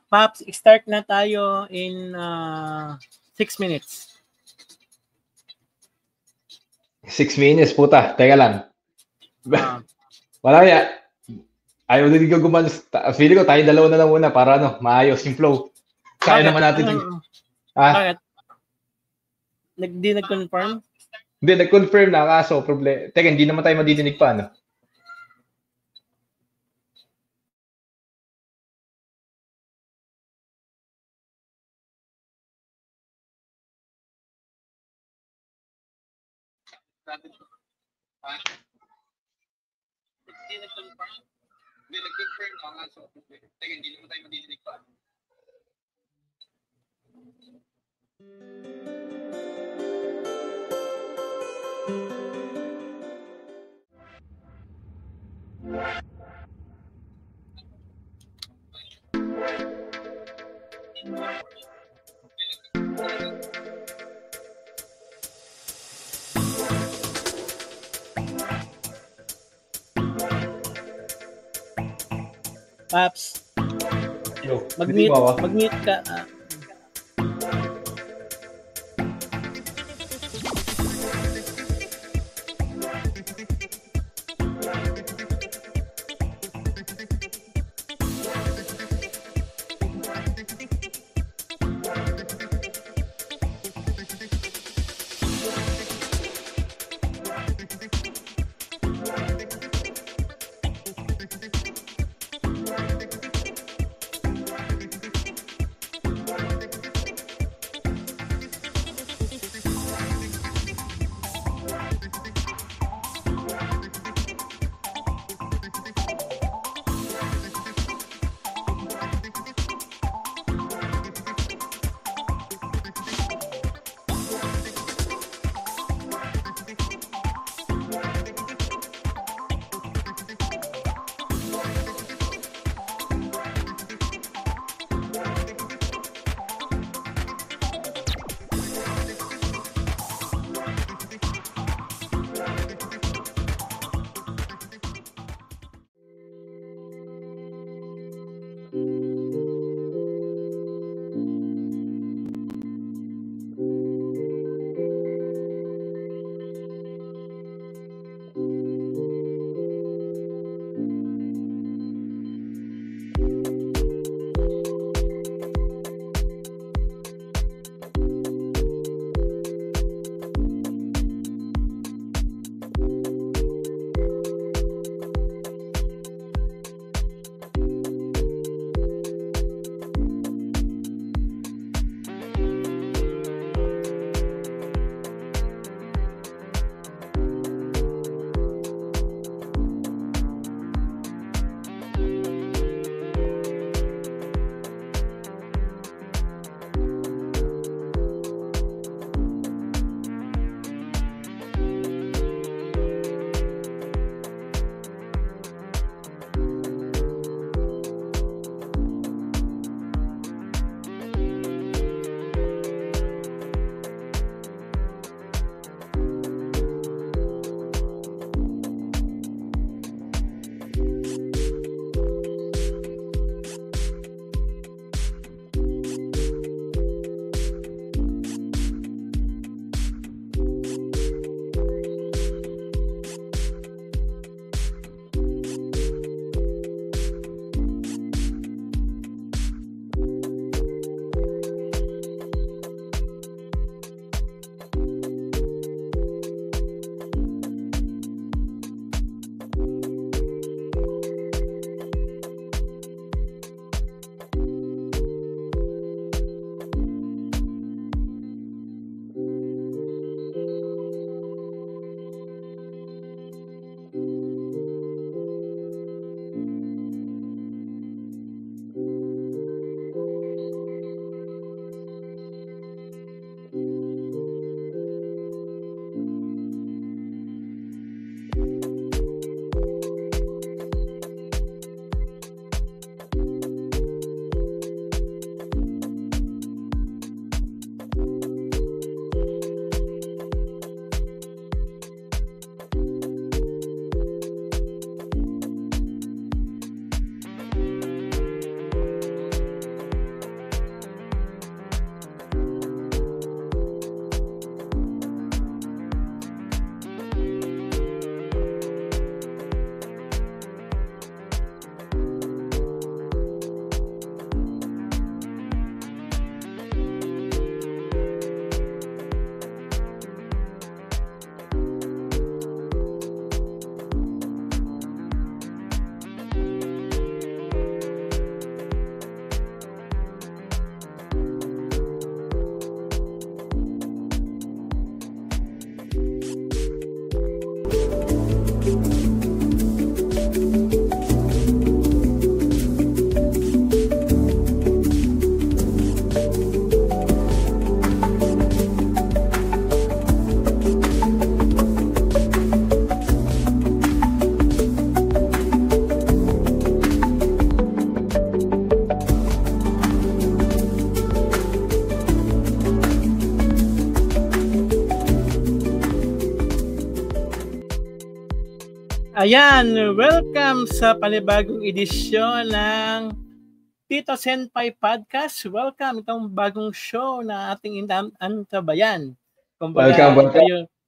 Paps, start na tayo in 6 minutes. 6 minutes, puta. Teka lang. Wala ya. Ayaw din ko gumano. Feeling ko tayo dalawa na lang muna para maayos yung flow. Kaya naman natin. Bakit? Di nag-confirm? Hindi, nag-confirm na. Kaso, problem. Teka, hindi naman tayo madidinig pa, no? Hindi nag-confirm na nga. So, teka, hindi naman tayo madidinig pa. Paps, Yo, mag-mute ka. Ayan, welcome sa panibagong edisyon ng Tito Senpai Podcast. Welcome itong bagong show na ating antabayan. Kumbaga,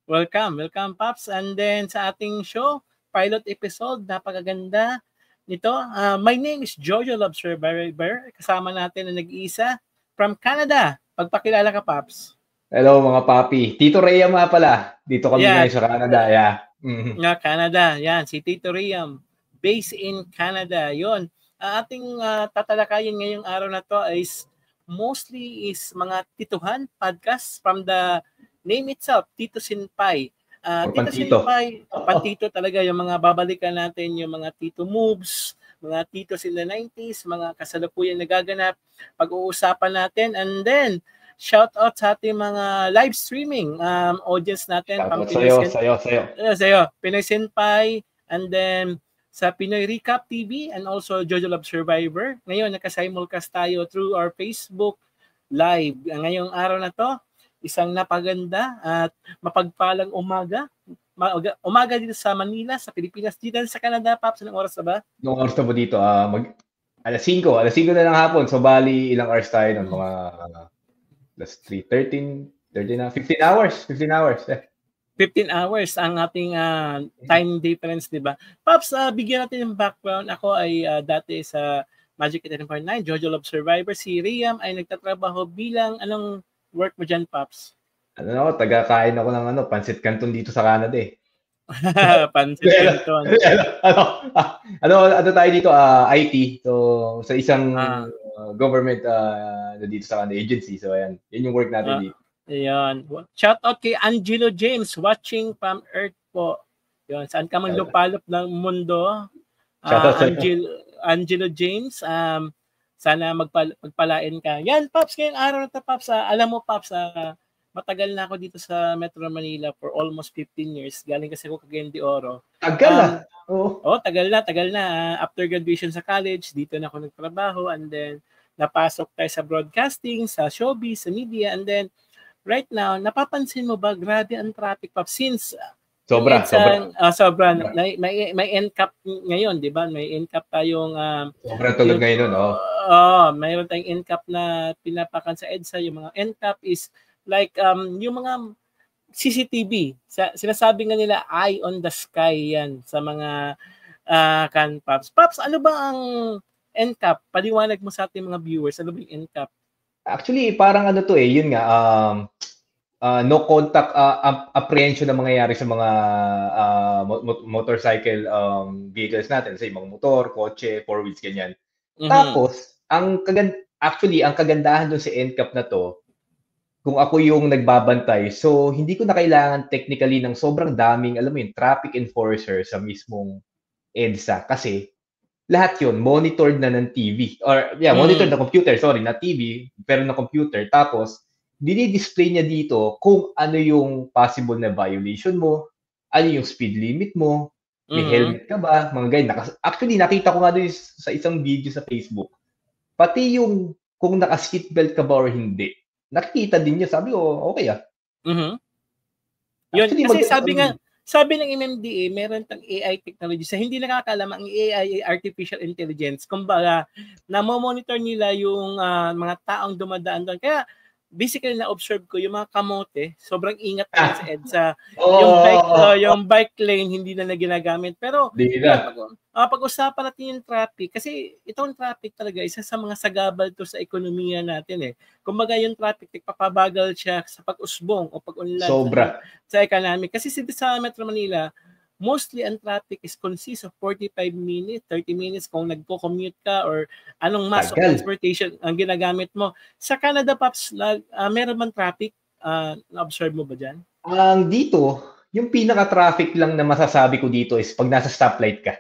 welcome Pops. And then sa ating show, pilot episode, napakaganda nito. My name is Jojo Love Survivor. Kasama natin na nag-iisa from Canada. Pagpakilala ka, Pops. Hello mga papi. Tito Rhea nga pala. Dito kami ngayon sa Canada. Yeah. Nga Canada. Yan, si Tito Rhea. Based in Canada. Yun. Ating tatalakayin ngayong araw na to is mostly is mga tituhan podcast from the name itself, Tito Senpai. Tito Senpai, pantito talaga yung mga babalikan natin, yung mga Tito moves, mga Titos in the 90s, mga kasalukuyan nagaganap, pag-uusapan natin, and then shout out sa ating mga live streaming audience natin. Sa'yo. Pinoy Senpai, and then sa Pinoy Recap TV, and also Jojo Love Survivor. Ngayon, nakasimulcast tayo through our Facebook Live. Ngayong araw na to, isang napaganda at mapagpalang umaga. Umaga dito sa Manila, sa Pilipinas. Dito sa Canada, Pops, anong oras na ba? Anong oras na ba dito? Alas 5 na ng hapon. So, bali, ilang hours tayo nun? Mga plus 13 na, 15 hours. 15 hours ang ating time difference, di ba? Pops, bigyan natin yung background. Ako ay dati sa Magic 10.9, Jojo Love Survivor. Si Riam ay nagtatrabaho bilang anong work mo dyan, Pops? Taga-kain ako ng pancit canton dito sa Canada eh. Pancit canton. Ano tayo dito? IT. So, sa isang government dito sa Canada agency. So, ayan. Yun yung work natin dito. Ayan. Shout out kay Angelo James watching from Earth po. Yun. Saan ka man lupalop ng mundo? Angelo James. Sana magpalain ka. Yan, Pops. Ngayong araw na ito, Pops. Alam mo, Pops, matagal na ako dito sa Metro Manila for almost 15 years. Galing kasi ako Cagayan de Oro. Tagal na. Tagal na. After graduation sa college, dito na ako nagtrabaho, and then napasok tayo sa broadcasting, sa showbiz, sa media, and then right now, napapansin mo ba, grabe ang traffic, Pops, since Sobra. May NCAP ngayon, di ba? May NCAP tayong sobrang tulog ngayon, mayroon tayong NCAP na pinapakan sa EDSA. Yung mga NCAP is like yung mga CCTV. Sinasabi nga nila eye on the sky yan sa mga Pops. Pops, ano ba ang NCAP? Paliwanag mo sa ating mga viewers, ano ba yung NCAP? Actually, parang yun nga, no contact apprehension na mangyayari sa mga motorcycle vehicles natin, sa mga motor, kotse, four wheels, ganyan. Mm-hmm. Tapos, ang kagandahan doon sa NCAP na to, kung ako yung nagbabantay, so hindi ko na kailangan technically ng sobrang daming, alam mo yun, traffic enforcer sa mismong EDSA, kasi lahat yun monitored na ng TV monitored na computer, na TV, pero na computer. Tapos dinidisplay niya dito kung ano yung possible na violation mo, ano yung speed limit mo, may helmet ka ba, mga ganyan. Actually, nakita ko nga doon sa isang video sa Facebook, pati yung kung naka-seatbelt ka ba or hindi, nakikita din niya. Sabi ko, okay Yun, actually, kasi sabi ng MMDA, meron tang AI technology. Sa hindi nakakaalam, ang AI ay artificial intelligence. Kumbaga, na-monitor nila yung mga taong dumadaan doon. Kaya, basically, na-observe ko yung mga kamote, sobrang ingat na sa EDSA. Yung bike lane, hindi na ginagamit. Pero, pag-usapan natin yung traffic, kasi itong traffic talaga, isa sa mga sagabal to sa ekonomiya natin eh. Kumbaga yung traffic, papabagal siya sa pag-usbong o pag-unlad sa economic. Kasi sa Metro Manila, mostly ang traffic is consists of 45 minutes, 30 minutes kung nagko-commute ka or anong mass of transportation ang ginagamit mo. Sa Canada, Pops, meron man traffic? Na-observe mo ba dyan? Dito, yung pinaka-traffic lang na masasabi ko dito is pag nasa stoplight ka.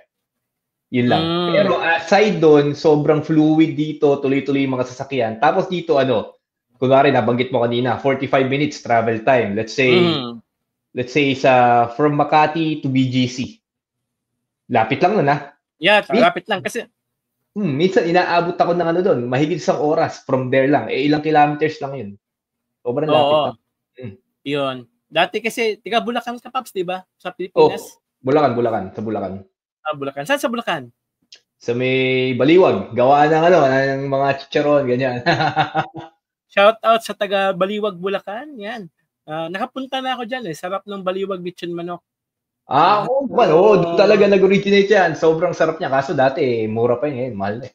Yun lang. Pero aside doon, sobrang fluid dito, tuloy-tuloy yung mga sasakyan. Tapos dito, kunwari, nabanggit mo kanina, 45 minutes travel time. Let's say from Makati to BGC. Lapit lang nun, Yeah, lapit lang kasi minsan inaabot ako ng doon, mahigit isang oras from there lang. Ilang kilometers lang yun. Sobrang lapit lang. Yun. Dati kasi, tiga Bulacan ka, Pops, di ba? Sa Pilipinas. Bulacan, sa Bulacan. Bulacan. Saan sa Bulacan? Sa may Baliwag, gawa ng mga chicharon, ganyan. Shout out sa taga Baliwag, Bulacan. Yan. Nakapunta na ako diyan Sarap ng Baliwag lechon manok. Oo, doon talaga nag-originate yan. Sobrang sarap niya. Kaso dati, mura pa yun. Mahal na eh.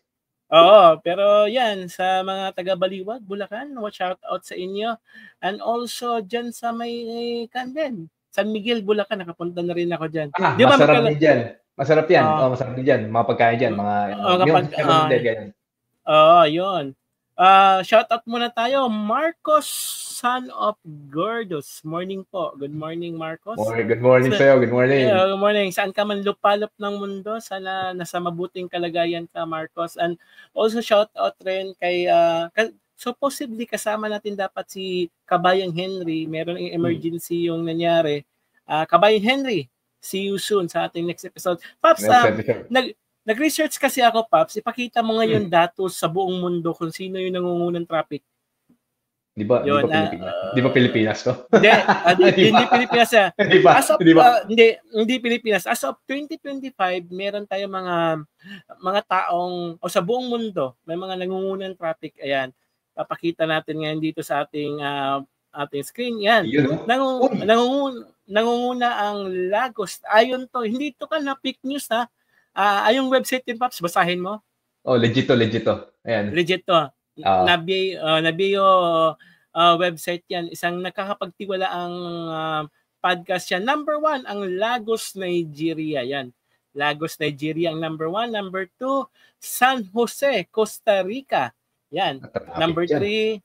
Oo, pero yan, sa mga taga Baliwag, Bulacan, shout out sa inyo. And also, dyan sa may Canden, San Miguel, Bulacan, nakapunta na rin ako dyan. Masarap din dyan. Masarap yan. Masarap din dyan. Mga pagkain dyan. Mga ganyan. Oo, yun. Shout out muna tayo, Marcos, son of Gordos. Morning po. Good morning, Marcos. Good morning sa'yo. Good morning. Good morning. Saan ka man lupalop ng mundo, sana nasa mabuting kalagayan ka, Marcos. And also shout out rin kay, supposedly kasama natin dapat si Kabayang Henry. Meron yung emergency yung nangyari. Kabayang Henry, see you soon sa ating next episode. Pops, nag-research kasi ako, Pops. Ipakita mo ngayon datos sa buong mundo kung sino yung nangungunang traffic. Di ba Pilipinas? Di ba Pilipinas to? Hindi Pilipinas. Hindi Pilipinas. As of 2025, meron tayong mga taong o sa buong mundo, may mga nangungunang traffic. Ayan. Papakita natin ngayon dito sa ating screen. Yan. Nangunguna ang Lagos. Ayon to, hindi to ka na fake news ha. Ayong website din, Pops, basahin mo. Legit to. Ayan. Legit to. Nabiyo website yan. Isang nakakapagtiwala ang podcast yan. Number 1, ang Lagos, Nigeria. Yan. Lagos, Nigeria ang number 1. Number 2, San Jose, Costa Rica. Yan. Number 3,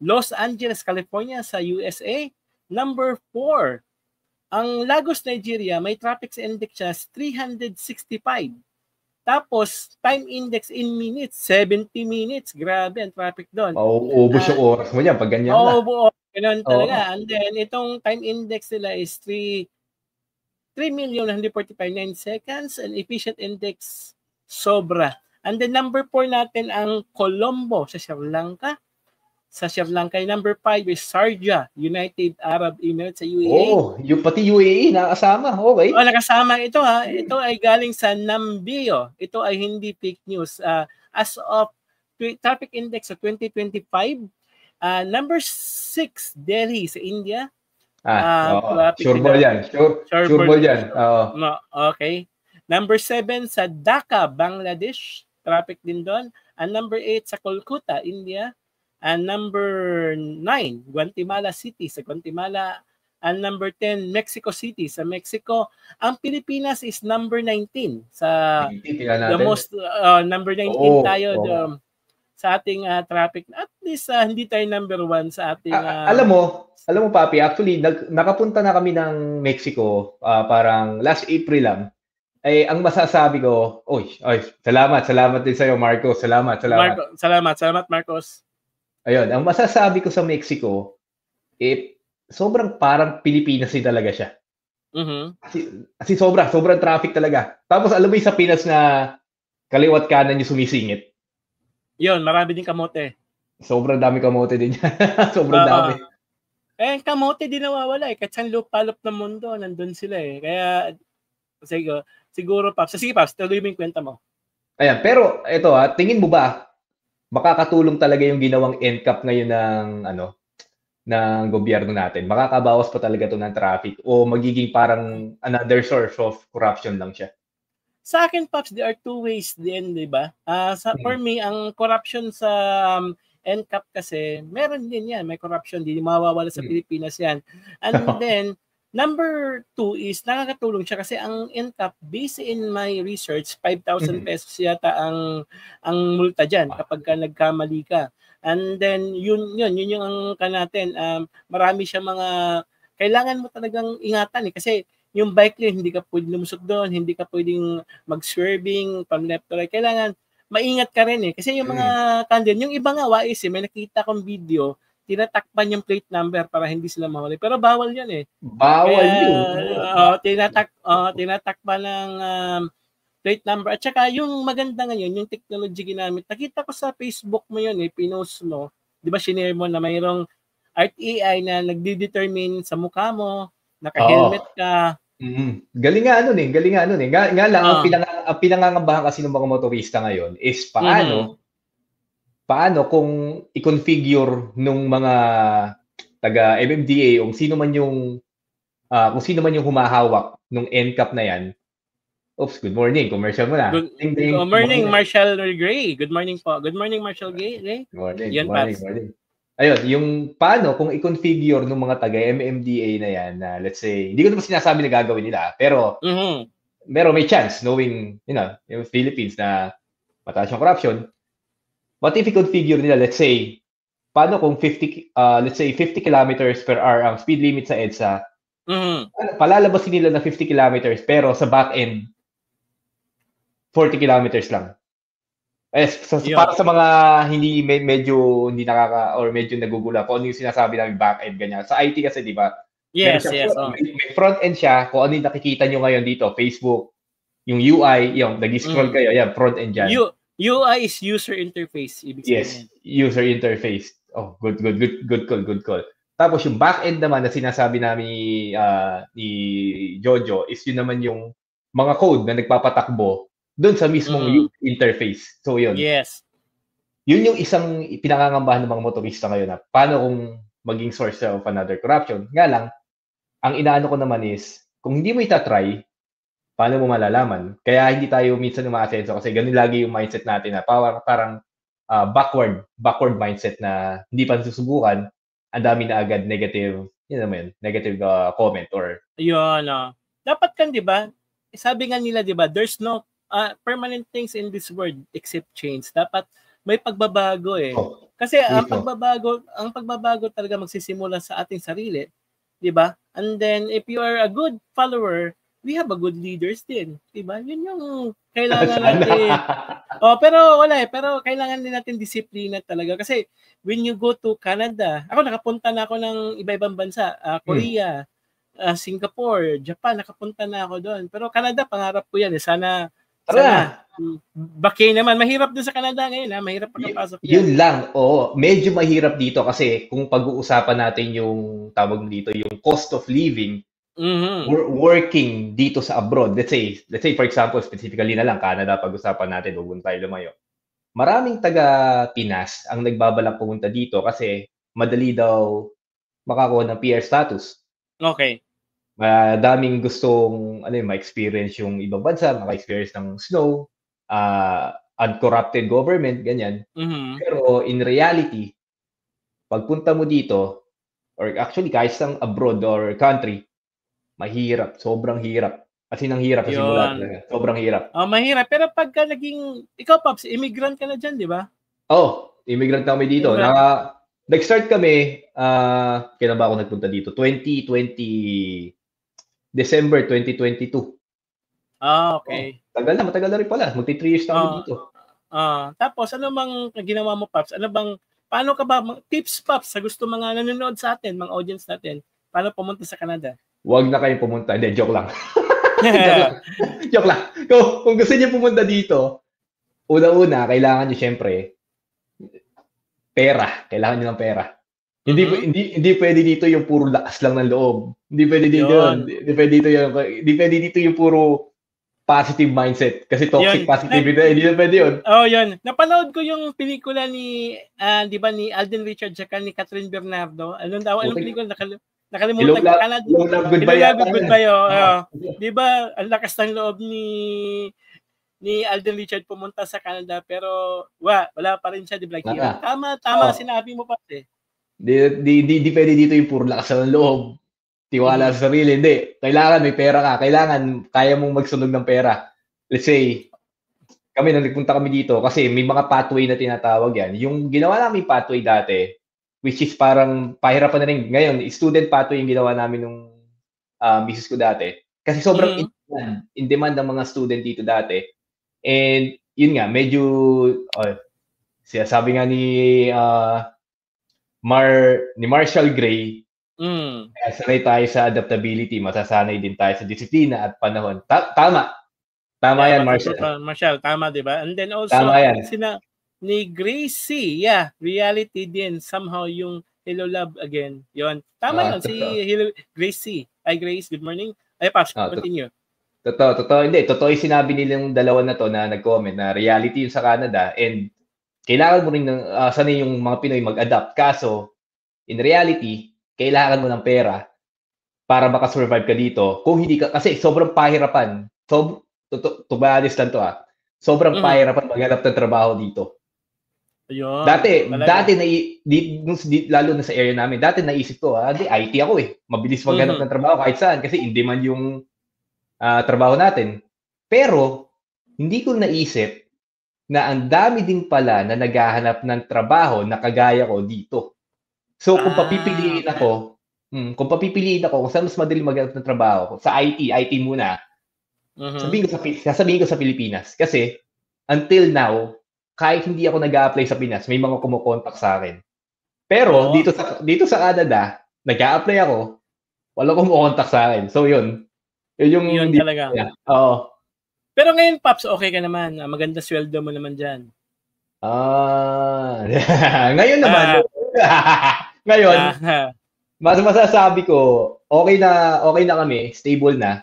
Los Angeles, California sa USA. Number 4, ang Lagos, Nigeria, may traffic index siya 365. Tapos, time index in minutes, 70 minutes. Grabe ang traffic doon. Ubus yung oras mo yan pag ganyan na. Ganun talaga. And then, itong time index nila is 3,145,9 seconds and efficient index sobra. And then, number 4 natin ang Colombo sa Sri Lanka. Sa Sri Lanka, number 5 is Sharjah, United Arab Emirates sa UAE. Yung pati UAE nakasama. Okay. Nakasama ito ha. Ito ay galing sa Nambio. Ito ay hindi fake news. As of traffic index sa 2025, number 6 Delhi sa India. Sure ball yan. Sure ball yan. Okay. Number 7 sa Dhaka, Bangladesh. Traffic din doon. And number 8 sa Kolkata, India. And number 9, Guatemala City sa Guatemala. And number 10, Mexico City sa Mexico. Ang Pilipinas is number 19 sa the most number 19 tayo sa ating traffic. At least hindi tayo number 1 sa ating alam mo Papi, actually nakapunta na kami ng Mexico parang last April lang. Ang masasabi ko, salamat din sa iyo, Marcos. Salamat. Salamat, Marcos. Ayun, ang masasabi ko sa Mexico, sobrang parang Pilipinas din talaga siya. Kasi sobrang traffic talaga. Tapos alam mo yung sa Pinas na kaliwat kanan yung sumisingit. Yun, marami din kamote. Sobrang dami kamote din yan. Sobrang dami. Kamote din nawawala Kahit saan lupalop ng mundo, nandun sila Kaya, siguro, Paps. Sige, Paps, tuloy mo yung kwenta mo. Ayan, pero ito tingin mo ba, makakatulong talaga yung ginawang NCAP ngayon ng gobyerno natin? Makakabawas pa talaga ito ng traffic o magiging parang another source of corruption lang siya? Sa akin, Pops, there are two ways din, di ba? For me, ang corruption sa NCAP kasi, meron din yan. May corruption, di mawawala sa Pilipinas yan. And then, number 2 is nakakatulong siya kasi ang NCAP, based in my research, 5,000 pesos yata ang multa dyan kapag ka nagkamali ka. And then, yun yung natin. Marami siya mga, kailangan mo talagang ingatan kasi yung bike lane, hindi ka pwedeng lumusot doon, hindi ka pwedeng mag-swerving from left to right. Kailangan maingat ka rin kasi yung mga yung iba nga wais may nakita kong video, tinatakpan yung plate number para hindi sila mahuli. Pero bawal yan Bawal yun. Tinatakpan ng plate number. At saka yung maganda ngayon, yung technology ginamit. Nakita ko sa Facebook mo yun pinost mo. Di ba sinare mo na mayroong art AI na nagde-determine sa mukha mo, naka-helmet ka, Galing nga nun eh. Nga lang, ang pinangangambahan kasi ng mga motorista ngayon is paano kung i-configure nung mga taga MMDA kung sino man yung humahawak nung NCAP na yan. Oops, good morning. Commercial mo na. Good morning, Marshall Gray. Good morning po. Good morning, Marshall Gray. Good morning. Ayun, yung paano kung i-configure ng mga taga MMDA na yan na let's say, hindi ko naman sinasabi na gagawin nila, pero may chance knowing, yung Philippines na mataas yung corruption. What if i-configure nila, let's say, paano kung 50 kilometers per hour ang speed limit sa EDSA, palalabasin nila na 50 kilometers pero sa back end 40 kilometers lang. Para sa mga medyo hindi medyo nagugula kung ano yung sinasabi namin back end ganyan. Sa IT kasi, di ba? Yes. May front end siya, kung ano yung nakikita nyo ngayon dito, Facebook, yung UI, yung nag-scroll kayo, yan, front end dyan. UI is user interface. Yes, user interface. Oh, good call. Tapos yung back end naman na sinasabi namin ni Jojo is yun naman yung mga code na nagpapatakbo doon sa mismong interface. So yun. Yes. Yun yung isang pinangangambahan ng mga motorista ngayon na paano kung maging source of another corruption. Nga lang, ang inaano ko naman is, kung hindi mo itatry, paano mo malalaman? Kaya hindi tayo minsan umaasenso kasi ganun lagi yung mindset natin na parang backward mindset na hindi pa susubukan, ang dami na agad negative comment or yun. Dapat kan, di ba? Sabi nga nila, di ba, there's no permanent things in this world except change. Dapat may pagbabago eh. Kasi ang pagbabago talaga magsisimula sa ating sarili, 'di ba? And then if you are a good follower, we have a good leaders din, 'di ba? Yun yung kailangan natin. Pero kailangan din natin disiplina talaga kasi when you go to Canada, ako nakapunta na ako ng iba-ibang bansa, Korea, Singapore, Japan, nakapunta na ako doon. Pero Canada, pangarap ko yan eh. Sana bakay naman. Mahirap din sa Canada ngayon. Mahirap pagkapasok yan. Yun lang. Oo. Medyo mahirap dito kasi kung pag-uusapan natin yung tawag dito, yung cost of living, working dito sa abroad. Let's say for example, specifically na lang, Canada, pag-usapan natin, huwag tayo lumayo. Maraming taga Pinas ang nagbabalak pumunta dito kasi madali daw makakuha ng PR status. Okay. Daming gustong ma-experience yung ibang bansa, maka-experience ng snow, uncorrupted government, ganyan. Pero in reality, pagpunta mo dito, or actually kahit sa abroad or country, mahirap, sobrang hirap. Kasi nang hirap sa simula talaga. Sobrang hirap. Mahirap. Pero pagka ikaw, Pops, immigrant ka na dyan, di ba? Immigrant na kami dito. Nag-start kami, kailan ba ako nagpunta dito? December 2022. Okay. Matagal na rin pala. Magti 3 years na kami dito. Tapos, ano bang ginawa mo, Pops? Paano ka ba, tips, Pops, sa gusto mga nanonood sa atin, mga audience natin, paano pumunta sa Canada? Huwag na kayong pumunta. Hindi, joke lang. Joke lang. Kung gusto niyo pumunta dito, una-una, kailangan niyo syempre, pera. Kailangan niyo ng pera. Hindi pwede dito yung puro lakas lang ng loob. Hindi pwede dito yun. Hindi pwede dito yung puro positive mindset kasi toxic positivity. Hindi na pwede yun. Yun. Napanood ko yung pelikula ni di ba ni Alden Richards at ni Catherine Bernardo. Anong pelikula? Nakalimutan ko. Hello Love, Goodbye. Di ba ang lakas ng loob ni Alden Richards pumunta sa Canada pero wala pa rin siya, di ba? Tama sinabi mo pa eh. Di pwede dito yung puro lakas ng loob. Tiwala sa sarili. Hindi. Kailangan may pera ka. Kailangan kaya mong magsunog ng pera. Let's say, nagpunta kami dito kasi may mga pathway na tinatawag yan. Yung ginawa namin pathway dati, which is parang pahirapan na rin. Ngayon, student pathway yung ginawa namin nung misis ko dati. Kasi sobrang in demand ng mga student dito dati. And yun nga, medyo, sabi nga ni Marshall Gray, sanay tayo sa adaptability, masasanay din tayo sa disiplina at panahon. Tama yan, Marshall, tama, di ba? And then also, ni Gracie, reality din, somehow yung Hello Love Again, yon. Tama yun, si Gracie. Hi Grace, good morning. Ay, Paps, continue. Totoo. Hindi, totoo yung sinabi nilang dalawa na to na nag-comment na reality yun sa Canada and kailangan mo rin sanay yung mga Pinoy mag-adapt. Kaso, in reality, kailangan mo ng pera para makasurvive ka dito. Kung hindi ka, kasi sobrang pahirapan. To be honest lang to sobrang pahirapan maghanap ng trabaho dito. Ayun, dati lalo na sa area namin, dati naisip ko, di IT ako mabilis maghanap ng trabaho kahit saan kasi in demand yung trabaho natin. Pero, hindi ko naisip na ang dami din pala na naghahanap ng trabaho na kagaya ko dito. So, kung papipiliin ako, kung saan mas madali maghanap ng trabaho, sa IT muna, sasabihin ko sa Pilipinas. Kasi, until now, kahit hindi ako nag-a-apply sa Pinas, may mga kumukontak sa akin. Pero, dito sa Canada, nag-a-apply ako, walang kumukontak sa akin. So, yun. Yun talaga. Oo. Pero ngayon, Paps, okay ka naman. Maganda sweldo mo naman dyan. Ngayon naman. Ngayon, mas masasabi ko, okay na kami, stable na.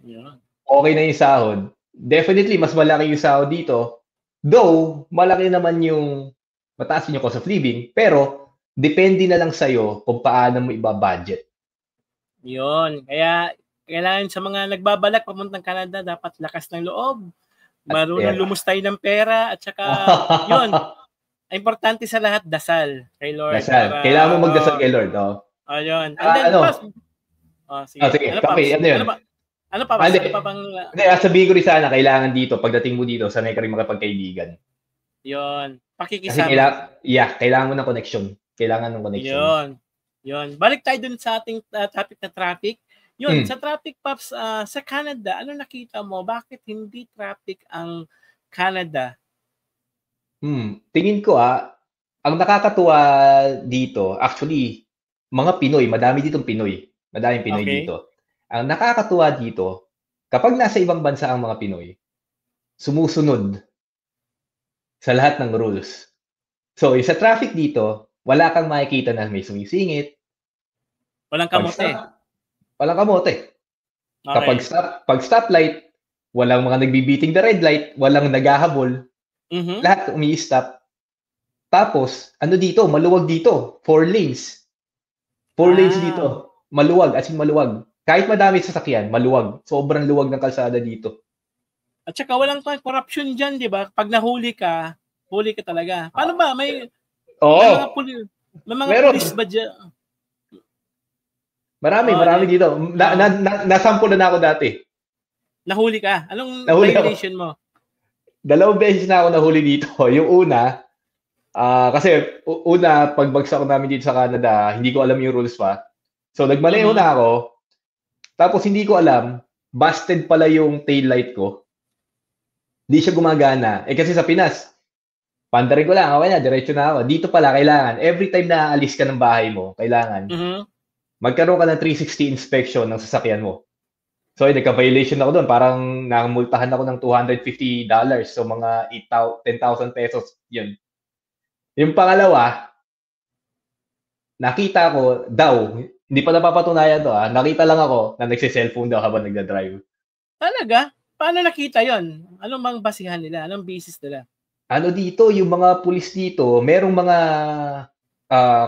Yeah. Okay na yung sahod. Definitely, mas malaki yung sahod dito. Though, malaki naman yung mataas yung cost of living, pero depende na lang sa'yo kung paano mo iba-budget. Yun. Kaya, kailangan sa mga nagbabalak papuntang Canada, dapat lakas ng loob, marunong lumustay ng pera, at saka, yun, importante sa lahat, dasal kay Lord. Dasal. Kailangan mo magdasal kay Lord. Ayun. And then, sige. Ano pa bang... Sabihin ko rin sana, kailangan dito, pagdating mo dito, sanay ka rin makapagkaibigan. Yun. Pakikisama. Kasi kailangan mo ng connection. Kailangan ng connection. Yun. Balik tayo dun sa ating topic na traffic. Yun, sa traffic, Pops, sa Canada, ano nakita mo? Bakit hindi traffic ang Canada? Tingin ko ang nakakatuwa dito, actually, mga Pinoy, madaming Pinoy dito. Ang nakakatuwa dito, kapag nasa ibang bansa ang mga Pinoy, sumusunod sa lahat ng rules. So, sa traffic dito, wala kang makikita na may sumisingit. Walang kamote. Walang kamote. Okay. Pag stoplight, walang mga nagbibiting the red light, walang naghahabol. Lahat umi-stop. Tapos, dito? Maluwag dito. 4 lanes. 4 lanes dito. Maluwag, as in maluwag. Kahit madami sasakyan, maluwag. Sobrang luwag ng kalsada dito. At saka walang corruption dyan, di ba? Pag nahuli ka talaga. Paano ba? May mga pulis ba dyan? Marami dito. Nasample na ako dati. Nahuli ka? Anong violation mo? 2 beses na ako nahuli dito. Yung una, kasi pagbagsak namin dito sa Canada, hindi ko alam yung rules pa. So, nagmaneho na ako. Tapos, hindi ko alam, busted pala yung tail light ko. Hindi siya gumagana. Kasi sa Pinas, pandarin ko lang, okay na, diretso na ako. Dito pala, kailangan, every time na aalis ka ng bahay mo, kailangan, magkaroon ka ng 360 inspection ng sasakyan mo. So, nagka-violation ako doon. Parang nakamultahan ako ng $250. So, mga 10,000 pesos. Yun. Yung pangalawa, nakita ko daw, hindi pa napapatunayan to nakita lang ako na nagsi-cellphone daw habang nagda-drive. Talaga? Paano nakita yon? Anong bang basihan nila? Anong basis nila? Dito, yung mga pulis dito, merong mga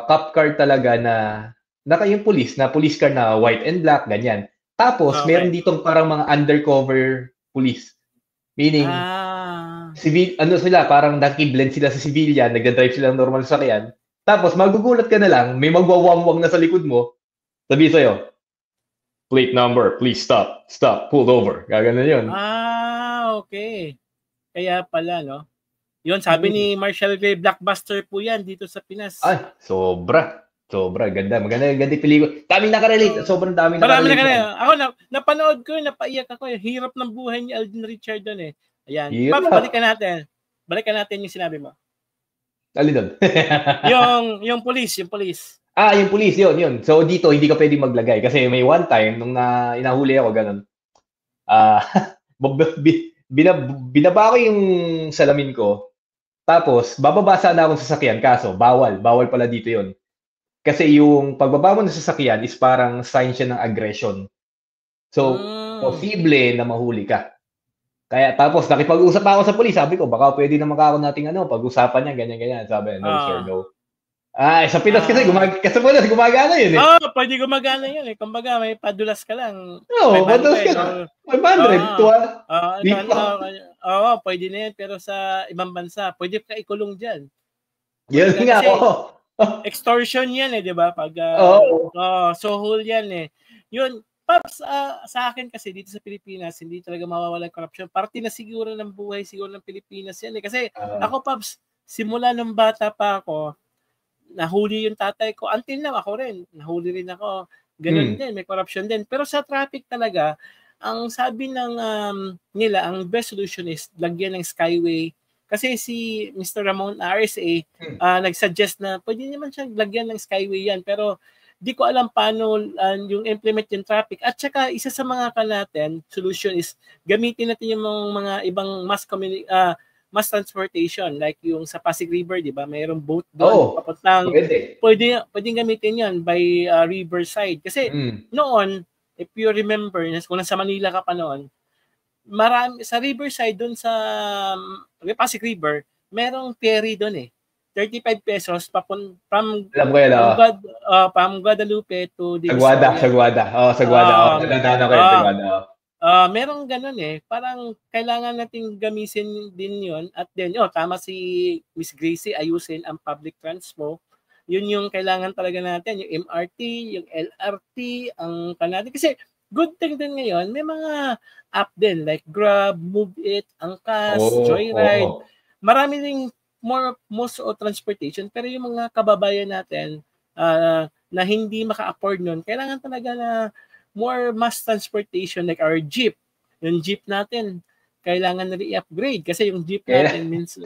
cop car talaga na yung pulis car na white and black, ganyan. Tapos, meron ditong parang mga undercover police. Meaning, parang nakiblend sila sa civilian, nagda-drive sila ng normal sakyan. Tapos, magugulat ka na lang, may magwawangwang na sa likod mo, sabi sa'yo, plate number, please stop, pulled over. Gaganon yun. Okay. Kaya pala, no? Yun, sabi ni Marshall Gray, blockbuster po yan dito sa Pinas. Sobra. Ganda pelikula. Daming nakarelate. Sobrang daming nakarelate. Ako, napanood ko, napaiyak ako. Hirap ng buhay ni Alden Richard doon Ayan. Paps, balikan natin yung sinabi mo. Alin doon? yung police. Yung police, yun. So, dito, hindi ka pwedeng maglagay. Kasi may one time, nung inahuli ako, ganun. Binaba ko yung salamin ko. Tapos, bababa sana akong sasakyan. Kaso, bawal pala dito yun. Kasi yung pagbaba mo ng sasakyan is parang sign siya ng aggression. So, posible na mahuli ka. Kaya tapos nakipag-usap ako sa pulis, sabi ko baka pwede naman ako nating pag-usapan niya ganyan-ganyan. Sabi niya, no sir, no. Sa Pinas kasi gumagana yun eh. Pwede gumagana yun eh. Kumbaga may padulas ka lang. Padulas ka lang. 500. Pwede na yan. Pero sa ibang bansa, pwede ka ikulong dyan. Yan nga, extortion yan eh, di ba? Pag, sohol yan eh. Yun, Paps, sa akin kasi dito sa Pilipinas, hindi talaga mawawalan corruption. Parte na siguro ng buhay siguro ng Pilipinas yan eh. Kasi ako, Paps, simula nung bata pa ako, nahuli yung tatay ko. Until now, ako rin. Nahuli rin ako. Ganun din, may corruption din. Pero sa traffic talaga, ang sabi ng nila, ang best solution is lagyan ng skyway. Kasi si Mr. Ramon, RSA, nag-suggest na pwede naman siya lagyan ng skyway yan. Pero di ko alam paano yung implement yung traffic. At saka, isa sa mga natin, solution is gamitin natin yung mga ibang mass transportation. Like yung sa Pasig River, di ba? Mayroong boat doon. Papuntang, pwedeng gamitin yan by riverside. Kasi noon, if you remember, kung nasa Manila ka pa noon, marami, sa riverside doon sa Pasig River, merong ferry doon eh. 35 pesos from Guadalupe to Sagwada. Sagwada. Merong ganun eh. Parang kailangan nating gamitin din yun. At then, tama si Miss Gracie, ayusin ang public transport. Yun yung kailangan talaga natin. Yung MRT, yung LRT, ang kanadin. Kasi good thing din ngayon, may mga app din like Grab, Move It, Angkas, Joyride. Marami ring most of transportation, pero yung mga kababayan natin na hindi maka-afford nun, kailangan talaga na more mass transportation like our jeep. Yung jeep natin, kailangan na i-upgrade kasi yung jeep natin means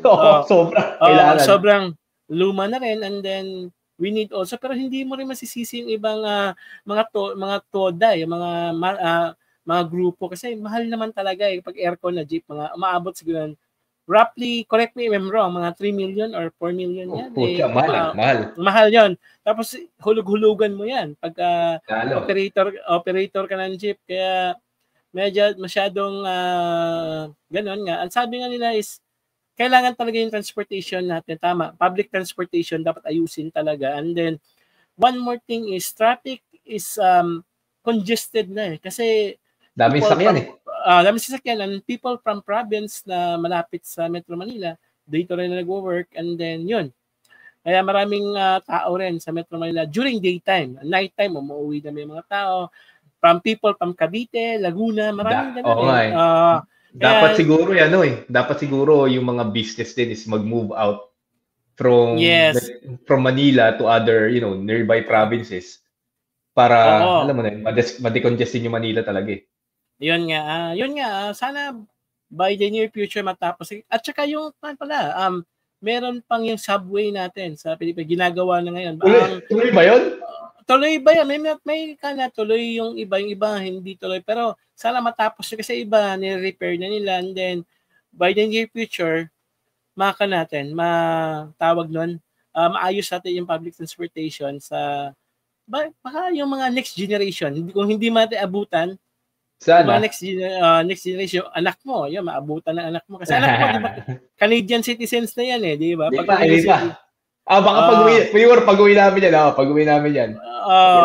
sobrang luma na rin, and then we need also, pero hindi mo rin masisisi yung ibang mga toda, yung mga grupo kasi mahal naman talaga pag aircon na jeep, mga umaabot siguro roughly, correct me if I'm wrong, mga 3 million or 4 million yan. Mahal yon. Tapos hulug-hulugan mo yan pag operator ka ng jeep. Kaya medyo masyadong ganon nga. Ang sabi nga nila is kailangan talaga yung transportation natin. Tama, public transportation dapat ayusin talaga. And then one more thing is traffic is congested na eh. Kasi daming sakyan eh. Daming sasakyan, and people from province na malapit sa Metro Manila, dito rin na nag-work, and then yun. Kaya maraming tao rin sa Metro Manila during daytime. Nighttime, umuwi na may mga tao. From people from Cavite, Laguna, maraming ganun. Dapat siguro dapat siguro yung mga business din is mag-move out from Manila to other, nearby provinces para alam mo na, ma-decongestin yung Manila talaga eh. Yun nga, sana by the near future matapos. At saka yung meron pang yung subway natin sa Pilipinas, ginagawa na ngayon. Tuloy ba yun? Tuloy ba yan? May tuloy yung iba hindi tuloy. Pero sana matapos yun kasi iba, ni-repair na nila. And then, by the near future, matawag nun, maayos natin yung public transportation sa, baka yung mga next generation. Kung hindi natin abutan, sana. Next generation, anak mo, yun, maabutan ng anak mo. Kasi anak mo, di ba, Canadian citizens na yan eh, di ba? Di ba? Baka pag-uwi namin yan.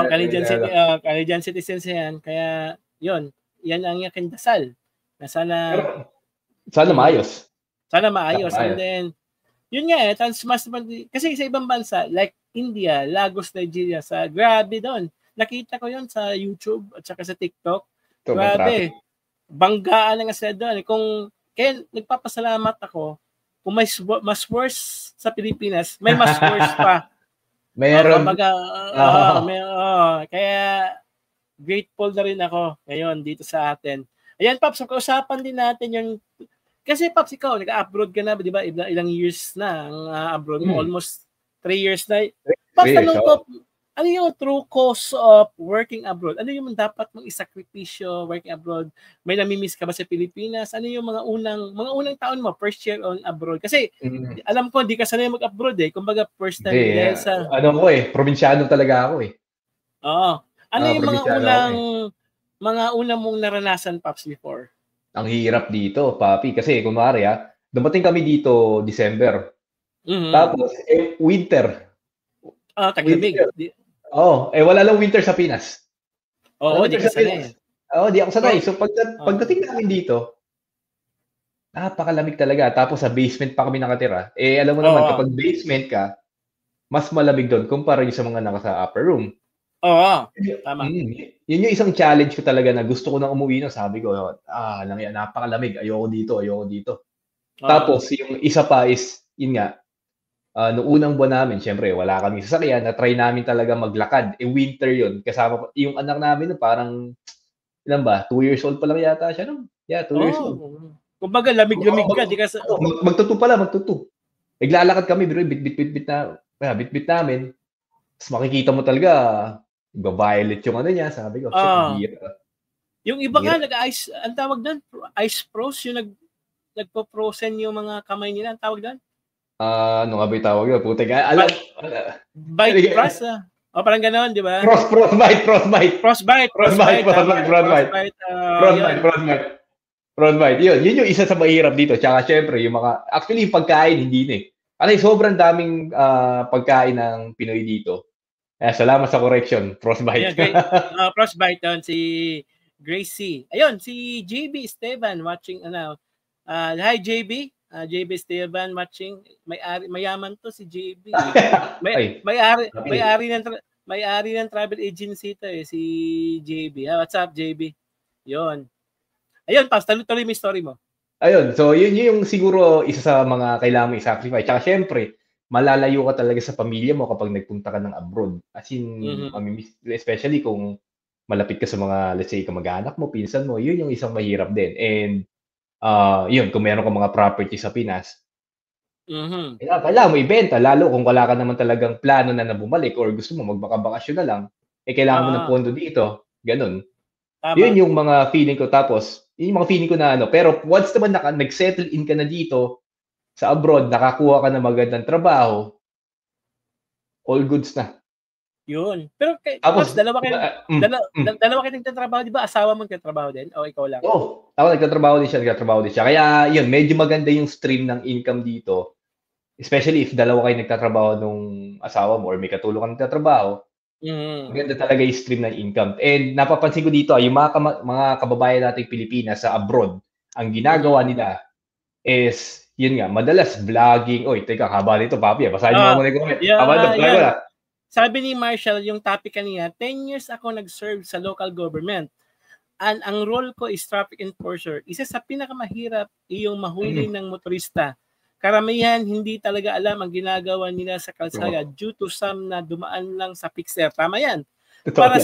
Canadian citizens yan. Kaya, yan ang aking dasal. Na sana maayos. Sana maayos. And then, yun nga kasi sa ibang bansa, like India, Lagos, Nigeria, grabe doon. Nakita ko yun sa YouTube at saka sa TikTok. Grabe. Banggaan nga sila doon. Kaya nagpapasalamat ako kung may mas worse sa Pilipinas, may mas worse pa. Mayroon. Kaya grateful na rin ako ngayon dito sa atin. Ayan, Paps, kausapan din natin yung kasi Paps, ikaw, nag-abroad ka na, di ba? Ilang years na ang abroad mo, almost 3 years na. Paps, tanong ko, ano yung true cause of working abroad? Ano yung dapat mong isakripisyo working abroad? May namimiss ka ba sa Pilipinas? Ano yung mga unang taon mo, first year on abroad? Kasi alam ko, hindi ka sanay mag-abroad eh. Kumbaga, first time probinsyano talaga ako eh. Oo. Ano yung mga mga una mong naranasan, Pops, before? Ang hirap dito, Papi. Kasi, kunwari dumating kami dito December. Tapos, winter. Taglamig. Wala lang winter sa Pinas. Oo, di ka sanay. Di ako sanay. So, pagdating namin dito, napakalamig talaga. Tapos, sa basement pa kami nakatira. Alam mo naman, kapag basement ka, mas malamig doon kumpara sa mga nasa upper room. Oo, tama. Yun yung isang challenge ko talaga na gusto ko nang umuwi na. Sabi ko, napakalamig. Ayoko dito. Tapos, yung isa pa is, yun nga, noong unang buwan namin, syempre, wala kami sasakyan. Na-try namin talaga maglakad. Winter yun. Kasama, yung anak namin, parang, ilan ba? 2 years old pa lang yata siya. No? Yeah, 2 years old. Kumbaga, lamig-lamig ka. Magtutu. Naglalakad kami, bro, bit-bit namin. Tapos makikita mo talaga, violet yung ano niya. Sabi ko, yung iba nga, nag-ice, ang tawag doon, ice froze, yung nagpo-frozen yung mga kamay nila, ang tawag doon? Ano nga ba yung tawag yun? Putik, bite frost, parang gano'n, di ba? Frostbite. Yun yung isa sa mahirap dito. Tsaka syempre, yung actually yung pagkain, hindi na Kasi sobrang daming pagkain ng Pinoy dito. Salamat sa correction. Frostbite. Yeah, frostbite doon. Si Gracie. Ayun, si JB Esteban watching. Hi, JB. JB Esteban watching. Mayaman to si JB. May-ari ng travel agency to si JB. What's up, JB? Yun. Ayun, Pas, tuloy mo yung story mo. Ayun, so yun yung siguro isa sa mga kailangan mo i-sacrifice. Tsaka syempre, malalayo ka talaga sa pamilya mo kapag nagpunta ka ng abroad. As in, especially kung malapit ka sa mga, let's say, kamag-anak mo, pinsan mo, yun yung isang mahirap din. And, yun, kung meron ka mga property sa Pinas, kailangan mo ibenta, lalo kung wala ka naman talagang plano na bumalik or gusto mo magbakabakasyon na lang, kailangan mo ng pondo dito. Ganun. Tama. Yun yung mga feeling ko. Tapos, yun yung mga feeling ko na pero once naman nag-settle in ka na dito, sa abroad, nakakuha ka na magandang trabaho, all goods na. Yun. Pero, tapos, dalawa kayo nagtatrabaho, di ba? Asawa mo nagtatrabaho din? O ikaw lang? Oo. Ako nagtatrabaho din siya. Kaya, yun, medyo maganda yung stream ng income dito. Especially if dalawa kayo nagtatrabaho nung asawa mo or may katulong ka nagtatrabaho. Maganda talaga yung stream ng income. And napapansin ko dito, yung mga kababayan nating Pilipinas sa abroad, ang ginagawa nila is, yun nga, madalas vlogging. Oy, teka, haba nito, Papi. Basahin mo muna yung comment. Sabi ni Marshall, yung topic kanina, 10 years ako nag-serve sa local government. And ang role ko is traffic enforcer. Isa sa pinakamahirap yung mahuli ng motorista. Karamihan hindi talaga alam ang ginagawa nila sa kalsada due to some na dumaan lang sa fixer. Tama yan. Para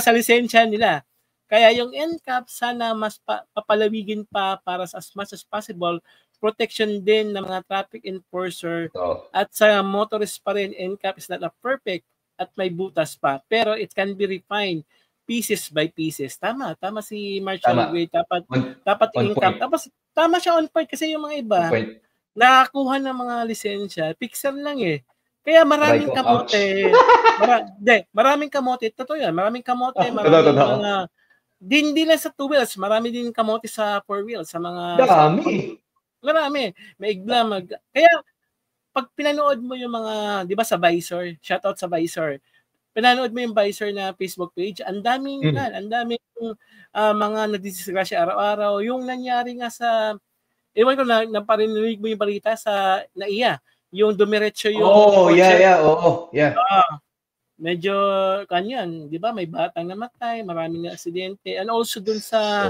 sa lisensya nila. Kaya yung NCAP sana mas papalawigin pa para as much as possible protection din ng mga traffic enforcer at sa motorist pa rin. NCAP is not a perfect at may butas pa pero it can be refined pieces by pieces. Tama si Marshall Gray. Dapat NCAP. Tapos tama siya on point kasi yung mga iba nakakuha ng mga lisensya, fixer lang Kaya maraming kamote. Maraming kamote. Totoo yan. Maraming kamote. Maraming mga hindi lang sa 2 wheels. Marami din kamote sa 4 wheels. Sa mga marami. May igla. Kaya pag pinanood mo yung mga, di ba sa Visor, shoutout sa Visor, pinanood mo yung Visor na Facebook page, ang daming mga nadisgrasya araw-araw. Yung nangyari nga sa ewan ko naparinig mo yung balita sa NAIA, yung dumiretso yung medyo kanyan, di ba? May batang namatay, maraming aksidente, and also dun sa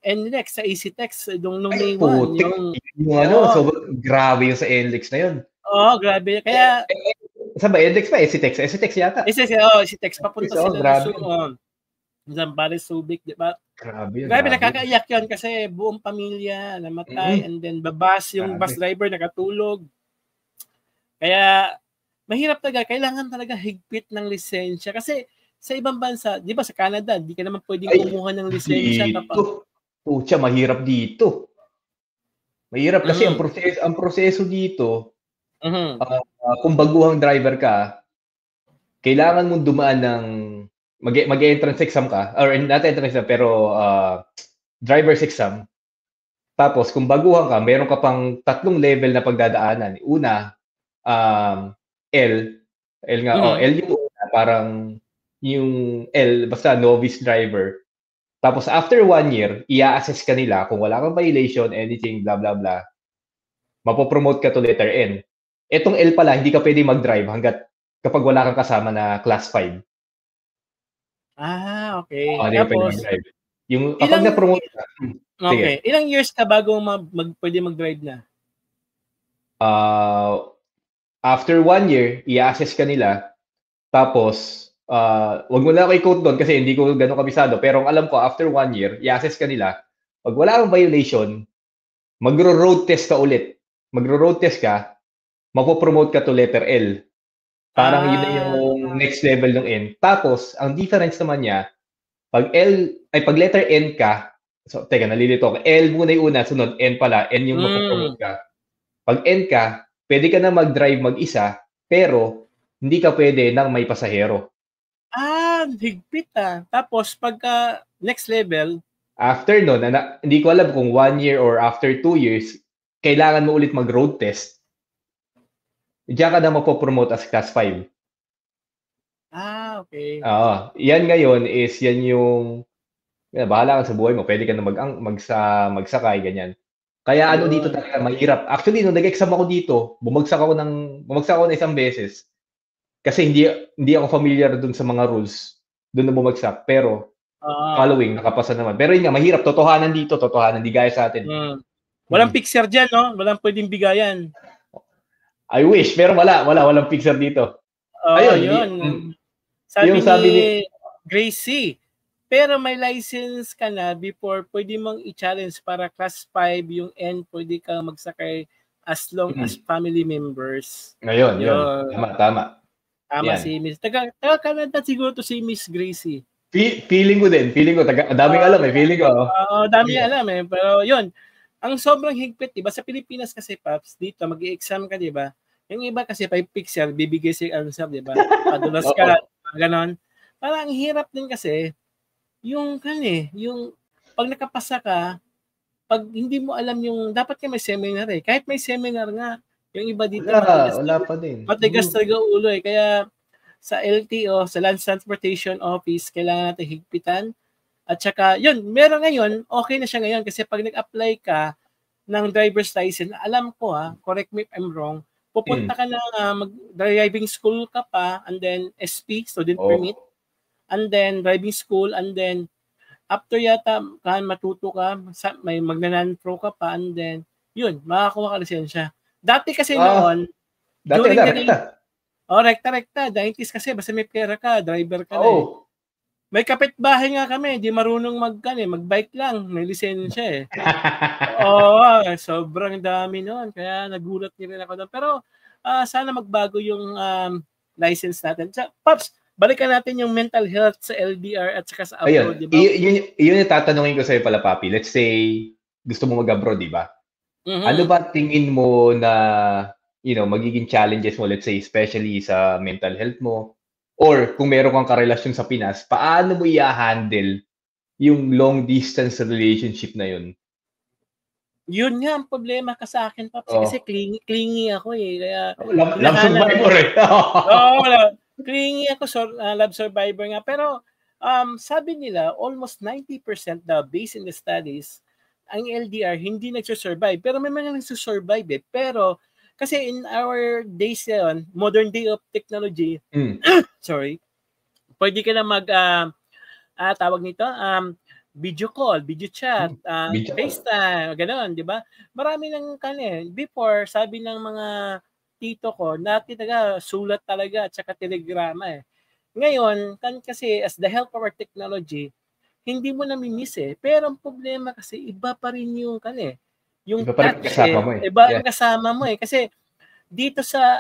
NLEX, sa EasyTex, nung May 1. Grabe yung sa NLEX na yun. Grabe. Kaya saan ba? NLEX pa? EasyTex yata. EasyTex papunta sila Zambales, Subic, di ba? Grabe, nakakaiyak yun kasi buong pamilya namatay and then babas yung bus driver nakatulog. Kaya mahirap talaga, kailangan talaga higpit ng lisensya kasi sa ibang bansa, di ba sa Canada, di ka naman pwedeng kumuha ng lisensya kapag mahirap dito. Mahirap kasi ang proseso dito, kung baguhang driver ka, kailangan mong dumaan ng mag-entrance exam ka, or not entrance exam, pero driver's exam. Tapos, kung baguhan ka, meron ka pang 3 level na pagdadaanan. Una, L nga, L yung una, parang yung L, basta novice driver. Tapos, after 1 year, i-assess ka nila kung wala kang violation, anything, blah, blah, blah. Mapopromote ka to letter N. Etong L pala, hindi ka pwede mag-drive hanggat kapag wala kang kasama na class 5. Okay. Hindi ka pwede Tapos, mag-drive. Yung kapag na-promote ka, okay. Ilang years ka bago pwede mag-drive na? After 1 year, i-assess ka nila. Tapos, wag mo na ako i-quote doon kasi hindi ko gano'ng kabisado. Pero ang alam ko, after 1 year, i-assess ka nila. Pag wala kang violation, magro-road test ka ulit. Magro-road test ka, mapopromote ka to letter L. Parang yun na yung next level ng N. Tapos, ang difference naman niya, pag letter N ka, so, teka, nalilito ako. L muna yung una, sunod, N pala. N yung mapopromote ka. Pag N ka, pwede ka na mag-drive mag-isa, pero hindi ka pwede nang may pasahero. Higpit Tapos, pagka next level, after nun, hindi ko alam kung 1 year or after 2 years, kailangan mo ulit mag-road test. Diyan ka na mapopromote as class 5. Okay. Yan ngayon is yan yung bahala ka sa buhay mo. Pwede ka na magsakay, ganyan. Kaya ano dito talaga, mahirap. Actually, nung nag-exam ako dito, bumagsak ako na isang beses. Kasi hindi ako familiar dun sa mga rules. Dun na bumagsak. Pero, following, nakapasa naman. Pero yun nga, mahirap. Totohanan dito, di gaya sa atin. Walang fixer dyan, no? Walang pwedeng bigayan. I wish, pero walang fixer dito. Ayun. Yun. Sabi ni Gracie, pero may license ka na before, pwede mong i-challenge para class 5 yung N, pwede kang magsakay as long as family members. Ngayon, yun. Tama. Tama si Miss. Taga-Canada siguro to si Miss Gracie. Feeling ko din. Daming alam feeling ko. Daming alam Pero yun, ang sobrang higpit, diba? Sa Pilipinas kasi, Paps, dito, mag-i-exam ka, diba? Yung iba kasi 5 pixel, bibigay si answer, diba? Padulas ka, ganon. Parang ang hirap din kasi, yung pag nakapasa ka, pag hindi mo alam dapat ka may seminar Kahit may seminar nga, yung iba dito, wala pa din. Matigas talaga ulo Kaya, sa LTO, sa Land Transportation Office, kailangan natin higpitan. At saka, yun, meron ngayon, okay na siya ngayon kasi pag nag-apply ka ng driver's license, alam ko correct me if I'm wrong, pupunta ka na mag-driving school ka pa, and then SP, student permit, and then driving school, and then after yata matuto ka, may magna-non-pro ka pa, and then, yun, makakuha ka lisensya. Dati kasi noon, during rekta. Rekta. 90s kasi, basta may pera ka, driver ka na May kapitbahay nga kami, di marunong magbike lang, may lisensya sobrang dami noon, kaya nagulat rin ako doon. Pero sana magbago yung license natin. Pops, balikan natin yung mental health sa LDR at saka sa abroad, di ba? Yun yung tatanungin ko sa'yo pala, Papi. Let's say, gusto mo mag-abroad, di ba? Ano ba tingin mo na magiging challenges mo, let's say, especially sa mental health mo? Or kung meron kang karelasyon sa Pinas, paano mo i-handle yung long distance relationship na yun? Yun nga ang problema ka sa akin, Pops. Kasi clingy ako Kaya, love survivor clingy ako, love survivor nga. Pero, sabi nila, almost 90% daw, based in the studies, ang LDR hindi nagsusurvive. Pero may mga nagsusurvive Pero, kasi in our days ngayon, modern day of technology, sorry, pwede ka na tawag nito, video call, video chat, FaceTime, gano'n, di ba? Marami ng before, sabi ng mga tito ko, sulat talaga at saka telegrama Ngayon, kasi as the help of our technology, hindi mo nami-miss Pero ang problema kasi, iba pa rin yung yung touch iba ang kasama mo Kasi dito sa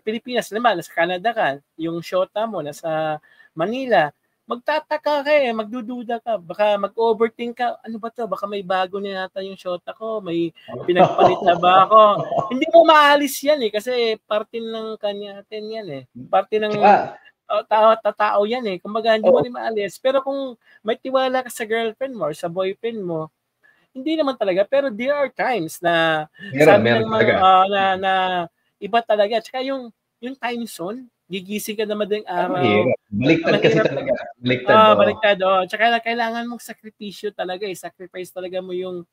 Pilipinas naman, sa Canada ka, yung shota mo nasa Manila, magtataka ka magdududa ka, baka mag-overthink ka, ano ba to? Baka may bago na yata yung shota ko, may pinagpalit na ba ako? Hindi mo maalis yan kasi parte ng kanya natin yan Parte ng Tao yan eh. Kumbaga, hindi mo rin maalis. Pero kung may tiwala ka sa girlfriend mo or sa boyfriend mo, hindi naman talaga. Pero there are times na sabi ng mga na iba talaga. Tsaka yung time zone, gigising ka na madaling araw. Baliktad kasi talaga. Baliktad. Tsaka kailangan mong sakripisyo talaga eh. Sacrifice talaga mo yung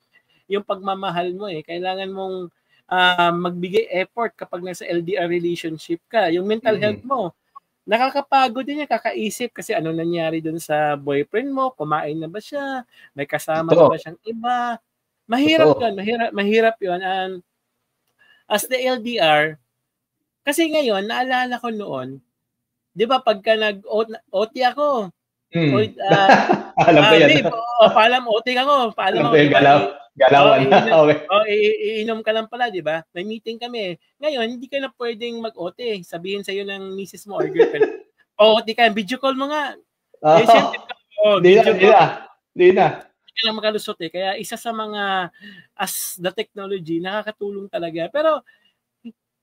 pagmamahal mo eh. Kailangan mong magbigay effort kapag nasa LDR relationship ka. Yung mental health mo, nakakapagod din yan, kakaisip kasi ano nangyari dun sa boyfriend mo, kumain na ba siya, may kasama na ba siyang iba. Mahirap yun. And as the LDR, kasi ngayon, naalala ko noon, di ba pagka nag-OT ako, alam ko yan. Babe, paalam, OT ako, paalam ako, diba? Galawan. Iinom ka lang pala, di ba? May meeting kami. Ngayon, hindi ka na pwedeng mag-OT. Sabihin sa'yo ng misis mo or girlfriend, OT ka, video call mo nga. Siyempre, Di na. Hindi ka lang makalusot eh. Kaya isa sa mga, as the technology, nakakatulong talaga. Pero,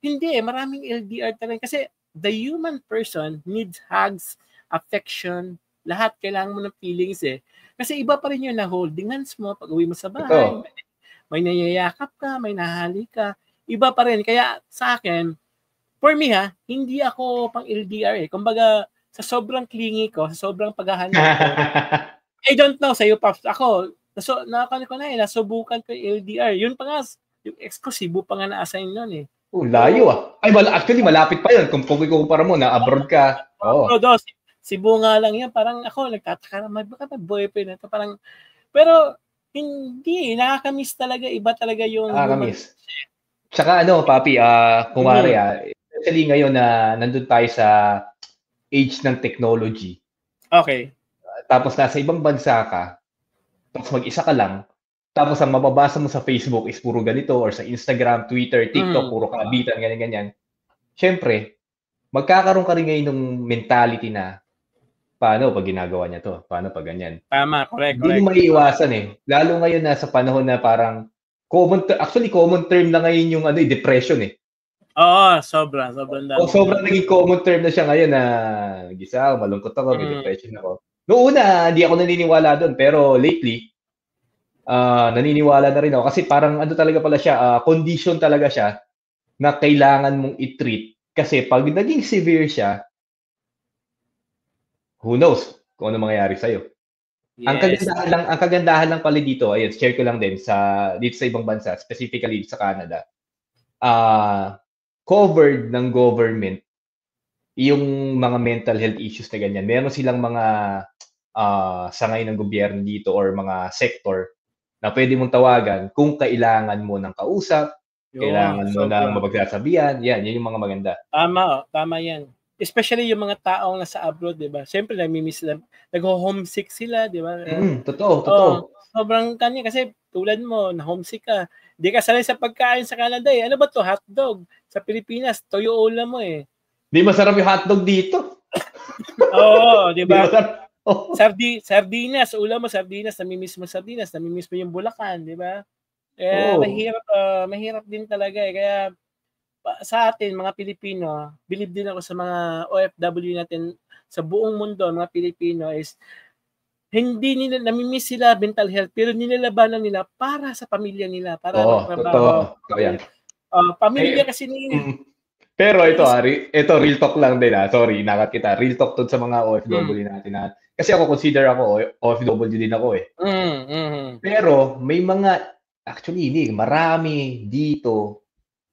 hindi eh. Maraming LDR talaga. Kasi, the human person needs hugs, affection, lahat. Kailangan mo ng feelings eh. Kasi iba pa rin yun na holding hands mo pag uwi mo sa bahay. May nayayakap ka, may nahali ka. Iba pa rin. Kaya sa akin, for me hindi ako pang LDR eh. Kumbaga, sa sobrang clingy ko, sa sobrang paghahanap ko, I don't know, sa'yo, Pops. Ako, nasubukan ko yung LDR. Yun pa nga, yung ex ko, Cebu pa nga na-assign nun eh. Layo Ay, actually, malapit pa yun. Kung ikukumpara mo na abroad ka. Cebu nga lang yan. Parang ako, nagtataka naman, baka boyfriend na ito. Parang, pero, hindi, nakakamiss talaga. Iba talaga yung... Nakakamiss. Tsaka papi, kumari especially ngayon na nandun tayo sa age ng technology. Okay. Tapos nasa ibang bansa ka, tapos mag-isa ka lang, tapos ang mababasa mo sa Facebook is puro ganito, or sa Instagram, Twitter, TikTok, puro kabitan, ganyan-ganyan. Siyempre, magkakaroon ka rin ngayon ng mentality na, paano pag ginagawa niya to? Paano pag ganyan? Tama, correct. Hindi mo maiiwasan eh. Lalo ngayon na sa panahon na parang common term na ngayon yung depression eh. Oo, sobrang dami. Sobrang naging common term na siya ngayon na nag-isa, malungkot ako, may depression ako. Noong una, hindi ako naniniwala doon, pero lately, naniniwala na rin ako kasi parang talaga pala siya, condition talaga siya na kailangan mong i-treat kasi pag naging severe siya, who knows kung ano mangyayari sa'yo. Yes. Ang kagandahan lang pala dito, ayun, share ko lang din dito sa ibang bansa, specifically sa Canada. Covered ng government yung mga mental health issues na ganyan. Meron silang mga sangay ng gobyerno dito or mga sector na pwede mong tawagan kung kailangan mo ng kausap, kailangan mo ng mapagsasabihan. Yan yung mga maganda. Tama yan. Especially yung mga taong nasa abroad, di ba? Siyempre, namimiss sila. Nag-homesick sila, di ba? Totoo. Sobrang kanya kasi tulad mo, na-homesick ka. Hindi ka sanay sa pagkain sa Canada eh. Ano ba to? Hotdog. Sa Pilipinas, toyo ulam mo eh. Di masarap yung hotdog dito. Oo, di ba? Sardinas, ulam mo sardinas, namimiss mo sardinas, namimiss mo yung Bulacan, di ba? Mahirap din talaga eh. Kaya sa atin, mga Pilipino, believe din ako sa mga OFW natin sa buong mundo, mga Pilipino is hindi nila, namimiss sila mental health, pero nilalabanan nila para sa pamilya nila, para magtrabaho. Pamilya kasi pero ito real talk lang din sorry, nakat kita. Real talk to sa mga OFW natin kasi ako consider ako OFW din ako eh. Pero may mga, actually hindi, marami dito,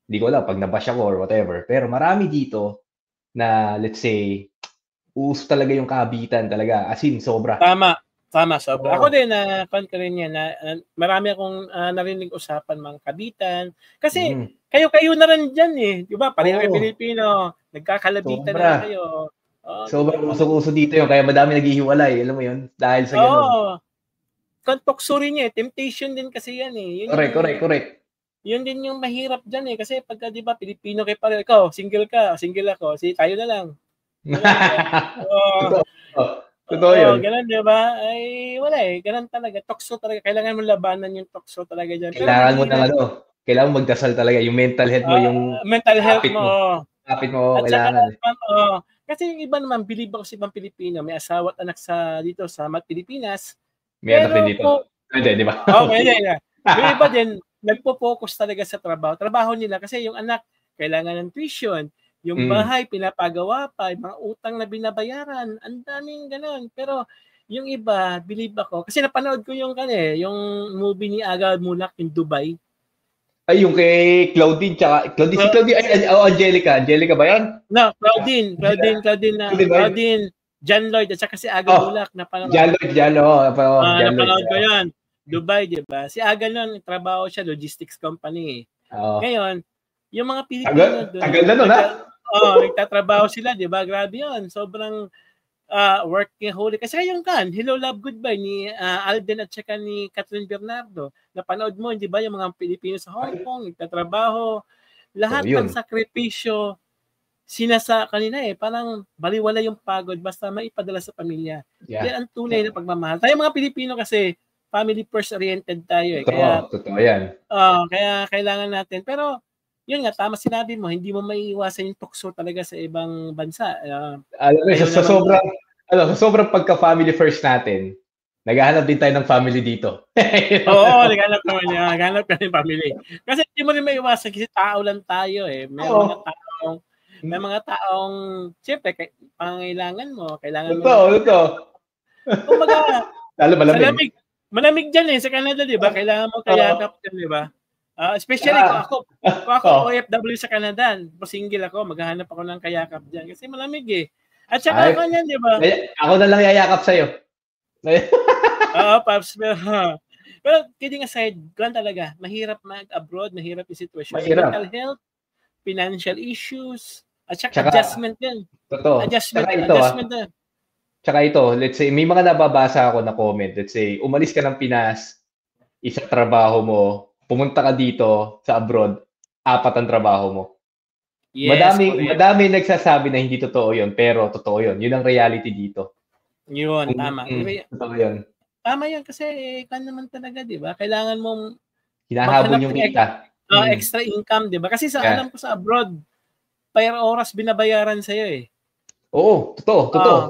hindi ko alam pag nabash ako or whatever, pero marami dito na let's say, uso talaga yung kabitan talaga, as in sobra. Tama, sobra. Ako din ko rin yan na marami akong narinig usapan mga kabitan. Kasi kayo na rin dyan eh. Di ba? Pareho kayo Pilipino. Nagkakalabitan na kayo. Sobrang uso-uso dito yun. Kaya madami naghihiwalay. Alam mo yun? Dahil sa ganun. Tukso rin niya. Temptation din kasi yan eh. Correct. Yun din yung mahirap dyan eh. Kasi pagka di ba Pilipino kayo pareho. Ikaw, single ka. Single ako. Tayo na lang. Totoo yun. Ganun, di ba? Ay, wala eh. Ganun talaga. Tukso talaga. Kailangan mo labanan yung tukso talaga dyan. Kailangan mo ng kailangan magdasal talaga. Yung mental health mo, yung mental health mo. Kapit mo, kailangan. Kasi yung iba naman, believe ako sa ibang Pilipino, may asawa at anak dito sa Pilipinas. May anak din dito. Hindi, di ba? Yung iba din, nagpo-focus talaga sa trabaho. Trabaho nila kasi yung anak, kailangan ng tuition. Yung bahay, pinapagawa pa. Yung mga utang na binabayaran. Ang daming ganun. Pero yung iba, believe ako. Kasi napanood ko yung movie ni Aga Mulak in Dubai. Ay, yung kay Claudine, tsaka Claudine, Angelica. Angelica ba yan? No, Claudine, John Lloyd, at saka si Aga Mulak. John Lloyd. Napanood ko yan. Dubai, di ba? Si Aga nun, trabaho siya, logistics company. Ngayon, yung mga Pilipino doon. Tagal na nun, ha? Nagtatrabaho sila, di ba? Grabe yun. Sobrang workaholic. Kasi yung Hello, Love, Goodbye ni Alden at saka ni Catherine Bernardo. Napanood mo, di ba? Yung mga Pilipino sa Hong Kong, nagtatrabaho. Lahat ng sakripisyo, sinasa kanina parang baliwala yung pagod basta maipadala sa pamilya. Yan ang tunay na pagmamahal. Tayo mga Pilipino kasi, family first oriented tayo. Totoo yan. Kaya kailangan natin. Pero, yun nga, tama sinabi mo, hindi mo maiiwasan yung tukso talaga sa ibang bansa. Sa sobrang pagka-family first natin, naghahanap din tayo ng family dito. Oo, naghahanap ka ng family. Kasi hindi mo rin maiiwasan kasi tao lang tayo may mga taong, siyempre, pangangailangan mo, kailangan mo. Totoo. Kumbaga, lalo malamig. Malamig dyan sa Canada, di ba? Kailangan mo kayakap dyan, di ba? Especially kung ako OFW sa Canada, single ako, maghahanap ako ng kayakap dyan kasi malamig eh. At saka ako yan, di ba? Ako na lang yayakap sa'yo. Paps. Pero kidding aside, ganun talaga, mahirap mag-abroad, mahirap yung sitwasyon. Mental health, financial issues, at saka adjustment din. Totoo. Adjustment din. Tsaka ito, let's say, may mga nababasa ako na comment. Let's say, umalis ka ng Pinas, isa trabaho mo, pumunta ka dito sa abroad, 4 ang trabaho mo. Yes, madami nagsasabi na hindi totoo yun, pero totoo yun. Yun ang reality dito. Yun, tama. Totoo yun. Tama yan kasi naman talaga, di ba? Kailangan mong hinahabol yung kita. Extra income, di ba? Kasi alam ko sa abroad, per oras binabayaran sa'yo eh. Oo, totoo.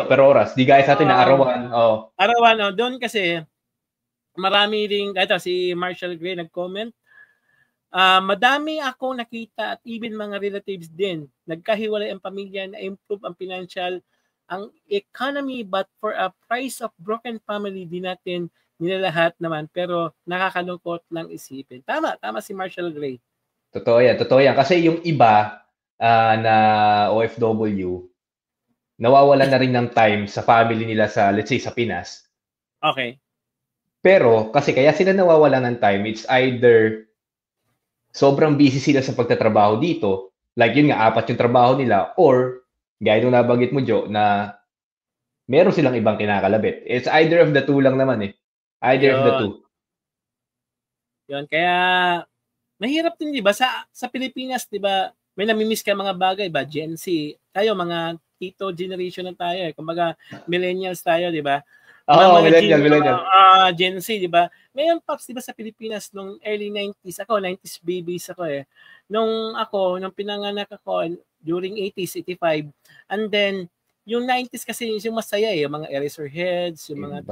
Pero oras. Di gaya sa atin na arawan. Arawan, doon kasi, marami rin, ito si Marshall Gray nag-comment, madami ako nakita at even mga relatives din, nagkahiwalay ang pamilya na improve ang financial, ang economy, but for a price of broken family, di natin nilalahat naman, pero nakakalungkot lang isipin. Tama si Marshall Gray. Totoo yan. Kasi yung iba na OFW, nawawalan na rin ng time sa family nila sa, let's say, sa Pinas. Okay. Pero, kasi kaya sila nawawalan ng time, it's either sobrang busy sila sa pagtatrabaho dito, like yun nga, 4 yung trabaho nila, or, gaya nung nabanggit mo, Joe, na meron silang ibang kinakalabit. It's either of the two lang naman eh. Either of the two. Yun, kaya, mahirap din, di ba? Sa Pilipinas, di ba, may namimiss ka mga bagay ba? Gen Z. Tayo, mga tito generation na tayo eh. Kumbaga, millennials tayo, di ba? Millennial. Gen Z, di ba? Ngayon, Pops, di ba sa Pilipinas, nung early 90s, 90s babies ako eh. Nung pinanganak ako, during 80s, 85, and then, yung 90s kasi yung masaya eh, yung mga Eraserheads, yung mga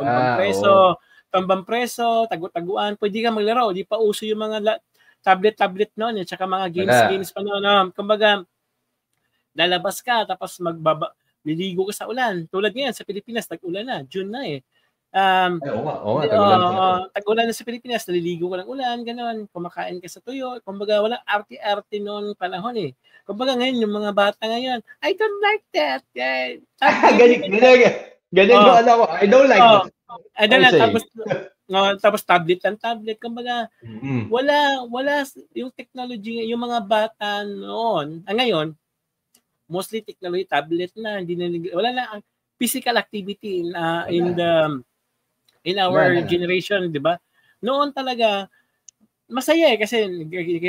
tumbang preso, tagu-taguan, pwede ka maglaro, di pa uso yung mga tablet noon, tsaka mga games pa noon. Kumbaga, lalabas ka, tapos liligo ka sa ulan. Tulad ngayon, sa Pilipinas, tag-ulan na. June na eh. Tag-ulan na sa Pilipinas, naliligo ka ng ulan, gano'n. Kumakain ka sa tuyo. Kumbaga, walang arte-arte noon panahon eh. Kumbaga ngayon, yung mga bata ngayon, I don't like that. Ganyan yung ano ko. I don't like that. Tapos tablet. Kumbaga, wala yung technology, yung mga bata noon. Ngayon, mostly technology, tablet na, wala na ang physical activity in our generation, di ba? Noon talaga, masaya eh, kasi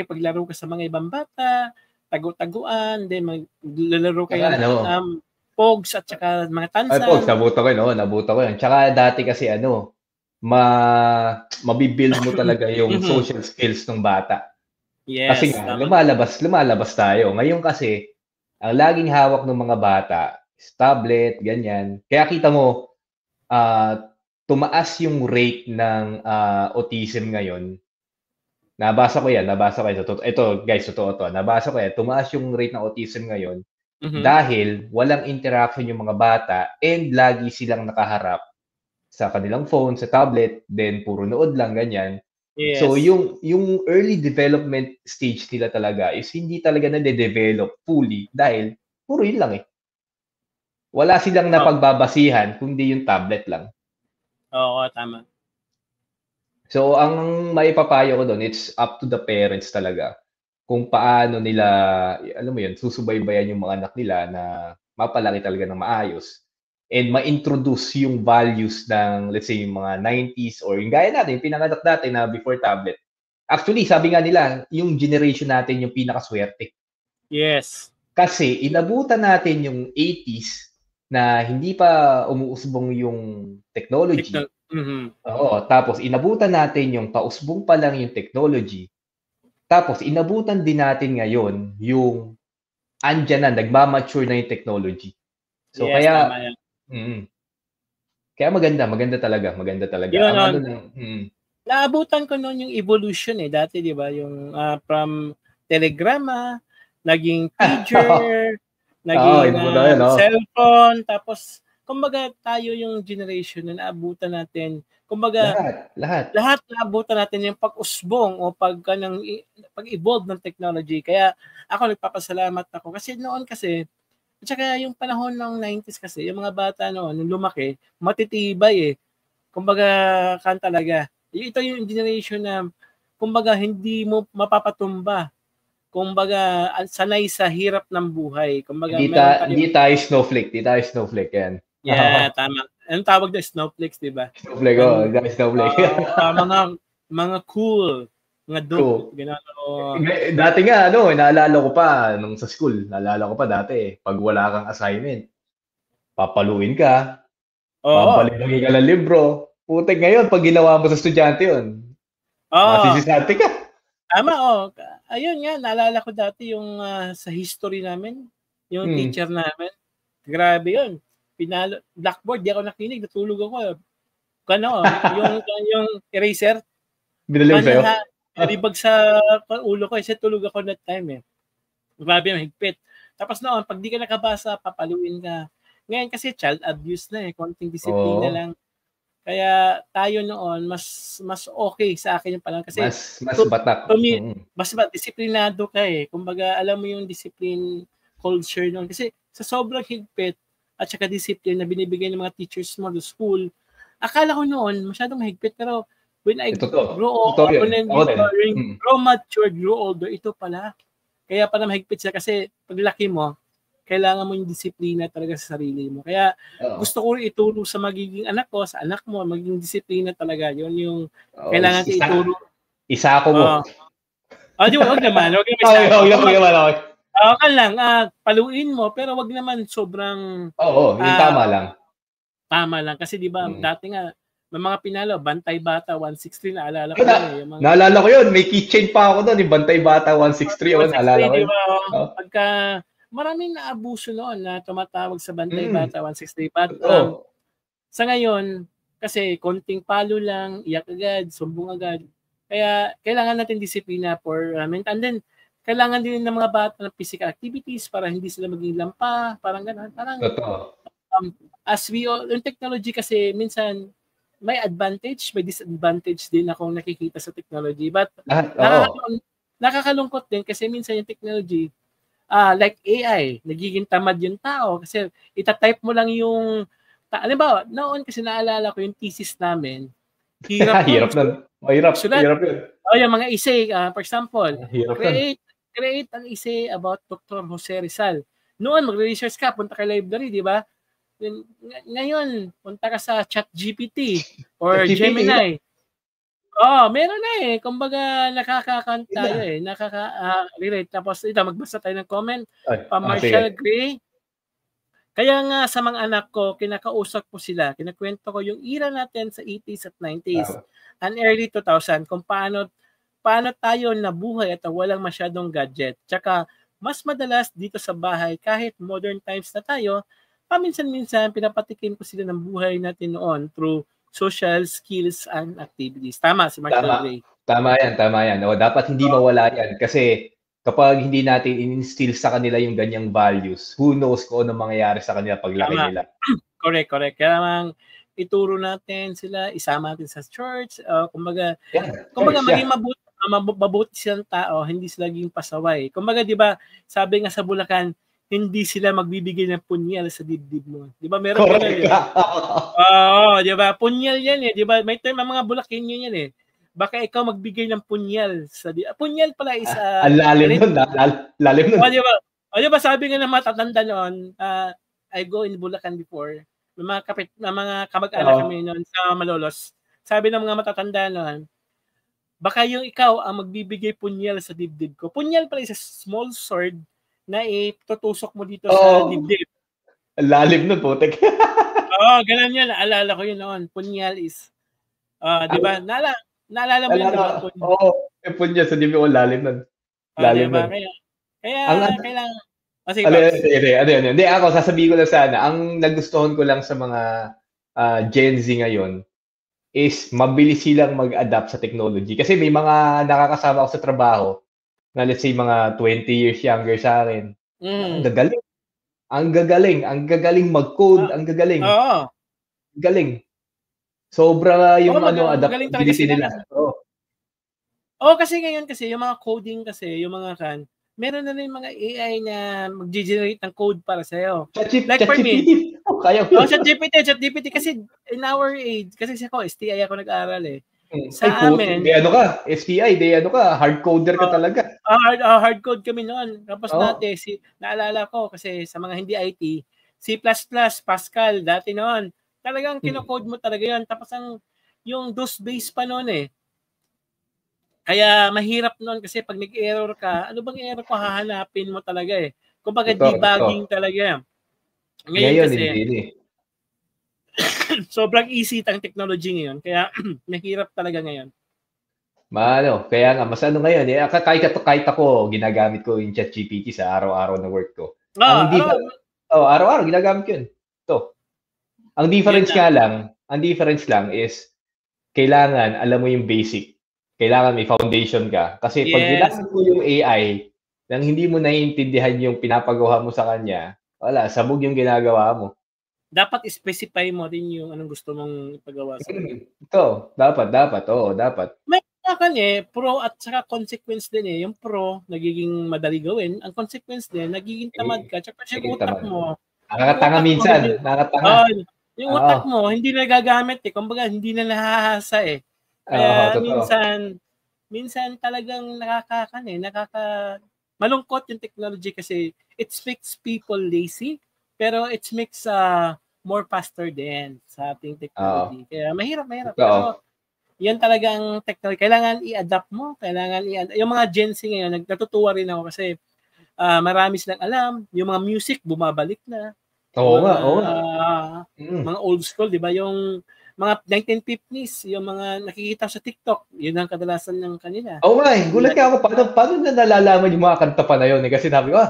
paglaro ka sa mga ibang bata, tagu-taguan, then maglalaro kayo ng pogs at saka mga tansan. Pogs, nabuto ko yun. Tsaka dati kasi mabibuild mo talaga yung social skills ng bata. Yes. Kasi nga, lumalabas tayo. Ngayon kasi, Ang laging hawak ng mga bata is tablet, ganyan. Kaya kita mo, tumaas yung rate ng autism ngayon. Nabasa ko yan. Ito, guys, totoo to. Nabasa ko yan. Tumaas yung rate ng autism ngayon dahil walang interaction yung mga bata and lagi silang nakaharap sa kanilang phone, sa tablet, then puro nood lang, ganyan. Yes. So, yung early development stage nila talaga is hindi talaga na-develop fully dahil puro yun lang eh. Wala silang napagbabasihan kundi yung tablet lang. Oo, tama. So, ang maipapayo ko doon, it's up to the parents talaga kung paano nila, alam mo yun, susubaybayan yung mga anak nila na mapalaki talaga ng maayos and ma-introduce yung values ng, let's say, yung mga 90s or yung gaya natin, yung pinanganak natin na before tablet. Actually, sabi nga nila, yung generation natin yung pinakaswerte. Yes. Kasi inabutan natin yung 80s na hindi pa umuusbong yung technology. Oo, tapos inabutan natin yung pausbong pa lang yung technology. Tapos inabutan din natin ngayon yung andyan na, nagmamature na yung technology. So yes, kaya tama yan. Kaya maganda talaga. Yun, ang naabutan ko noon yung evolution dati, 'di ba? Yung from telegrama, naging pager, naging cellphone, tapos kumbaga tayo yung generation na naabutan natin. Kumbaga lahat naabutan natin yung pag-usbong o pag-evolve ng technology. Kaya ako nagpapasalamat ako kasi noon kasi at saka yung panahon ng 90s kasi, yung mga bata noon, nung lumaki, matitibay Kumbaga, talaga. Ito yung generation na, kumbaga, hindi mo mapapatumba. Kumbaga, sanay sa hirap ng buhay. Kumbaga, hindi tayo snowflake. Yan. Yeah, tama. Anong tawag na snowflakes, di ba? Snowflake. Mga cool. Mga dope. Dati nga, naalala ko pa, nung sa school, dati, pag wala kang assignment, papaluin ka, babalik ka ng libro. Putik ngayon, pag ginawa mo sa estudyante yun, masisisante ka. Tama, ayun nga, naalala ko dati yung sa history namin, yung teacher namin. Grabe yun. Blackboard, di ako nakinig, natulog ako. Yung eraser. Binaliw sa'yo? Nalibag sa ulo ko kasi tulog ako that time Grabe, mahigpit. Tapos noon, pag di ka nakabasa, papaluin ka. Ngayon kasi child abuse na konting disiplina lang. Kaya tayo noon, mas okay sa akin yung palang kasi mas batak. Mas disiplinado ka Kumbaga, alam mo yung discipline culture noon. Kasi sa sobrang higpit at saka discipline na binibigay ng mga teachers mo sa school, akala ko noon masyadong mahigpit pero when I grow mature, grow older, ito pala. Kaya pala mahigpit siya kasi paglaki mo, kailangan mo yung disiplina talaga sa sarili mo. Kaya gusto ko rin ituro sa magiging anak ko, sa anak mo, maging disiplina talaga. Yun yung kailangan ko ituro. Isa ako mo. Di ba? Wag naman. Okay lang. Paluin mo, pero wag naman sobrang... yung tama lang. Tama lang. Kasi di ba, dati nga, may mga pinalo, Bantay Bata 163, naalala ko Naalala ko yun. May keychain pa ako doon, yung Bantay Bata 163. Naalala ko yun. Pagka maraming naabuso noon na tumatawag sa Bantay Bata 163. But sa ngayon, kasi konting palo lang, iyak agad, sumbong agad. Kaya kailangan natin disiplina and then kailangan din ng mga bata ng physical activities para hindi sila maging lampa, parang gano'n. Yung technology kasi minsan may advantage, may disadvantage din akong nakikita sa technology. But nakakalungkot din kasi minsan yung technology, like AI, nagiging tamad yung tao kasi itatype mo lang yung, ba, noon kasi naalala ko yung thesis namin, hirap yun. Yung mga essay, for example, create an essay about Dr. Jose Rizal. Noon, magre-research ka, punta ka library, di ba? Ngayon, punta ka sa ChatGPT or Gemini. Meron na Kumbaga, nakakakanta tayo nakaka-relate. Tapos, magbasa tayo ng comment. Marshall Gray. Kaya nga, sa mga anak ko, kinakausap ko sila. Kinakwento ko yung era natin sa 80s at 90s and early 2000 kung paano tayo nabuhay at walang masyadong gadget. Tsaka, mas madalas dito sa bahay kahit modern times na tayo, paminsan-minsan pinapatikim ko sila ng buhay natin noon through social skills and activities. Tama si Marshall Gray. Tama yan. O, dapat hindi mawala yan kasi kapag hindi natin in-instill sa kanila yung ganyang values, who knows kung ano mangyayari sa kanila paglaki nila. Correct. Kaya ituro natin sila, isama natin sa church, kumbaga maging mabuti silang tao, hindi sila maging pasaway. Kumbaga, di ba, sabi nga sa Bulacan, hindi sila magbibigay ng punyal sa dibdib mo. Di ba? Meron ko na, di ba? Di ba? Punyal yan eh. Di ba? May term ang mga Bulacan yan eh. Baka ikaw magbigay ng punyal sa punyal pala is ang lalim nun. Lalim nun. Di ba sabi nga ng matatanda noon, I go in Bulacan before. May mga kamag-anak kami noon sa Malolos. Sabi ng mga matatanda noon, baka yung ikaw ang magbibigay punyal sa dibdib ko. Punyal pala is a small sword na itutusok mo dito sa dibdib. Ang lalim nun, putek. Ganun yun. Naalala ko yun noon. Punyal is, di ba? Naalala mo yun, di ba? Punyal sa dibdib ko, lalim nun. Lalim diba? nun. Kaya kailangan, Hindi, ako, sasabihin ko lang sana, ang nagustuhan ko lang sa mga Gen Z ngayon is mabilis silang mag-adapt sa technology. Kasi may mga nakakasama ako sa trabaho na let's say mga 20 years younger sa akin. Ang gagaling mag-code, ang gagaling. Galing. Sobra yung adaptability nila. Kasi ngayon yung mga coding yung mga meron na rin mga AI na mag-generate ng code para sa'yo. Like for me. ChatGPT kasi in our age, kasi ako, STI ako nag-aaral eh. Sa amin. STI, hard coder ka talaga. Hard code kami noon. Tapos dati, naalala ko kasi sa mga hindi IT, C++, Pascal, dati noon. Talagang kinocode mo talaga yun. Tapos yung DOS-based pa noon eh. Kaya mahirap noon kasi pag nag-error ka, ano bang error ko hahanapin mo talaga eh. Kumbaga debugging talaga. Ngayon kasi, sobrang easy ang technology ngayon. Kaya mahirap talaga ngayon. Kaya nga, mas ngayon, kahit ako, ginagamit ko yung ChatGPT sa araw-araw na work ko. Araw-araw, ginagamit ko yun. Ang difference lang is, kailangan, alam mo yung basic. Kailangan may foundation ka. Kasi pag ginamit mo yung AI, nang hindi mo naiintindihan yung pinapagawa mo sa kanya, wala, sabog yung ginagawa mo. Dapat specify mo rin yung anong gusto mong ipagawa sa kanya. Dapat. May pro at saka consequence din eh. Yung pro, nagiging madali gawin. Ang consequence din, nagiging tamad ka. Tsaka yung utak mo. Nakakatanga minsan. Yung utak mo, hindi na gagamit eh. Kumbaga, hindi na nahahasa eh. Kaya minsan talagang malungkot yung technology kasi it makes people lazy, pero it makes more faster din sa ating technology. Kaya mahirap. Pero yan talagang technology. Kailangan i-adapt mo. Yung mga Gen Z ngayon, natutuwa rin ako kasi marami silang alam. Yung mga music, bumabalik na. Mga old school, di ba? Yung mga 1950s, yung mga nakikita sa TikTok, yun ang kadalasan ng kanila. Gulat ka ako. Paano na nalalaman yung mga kanta pa na yun? Kasi sabi ko,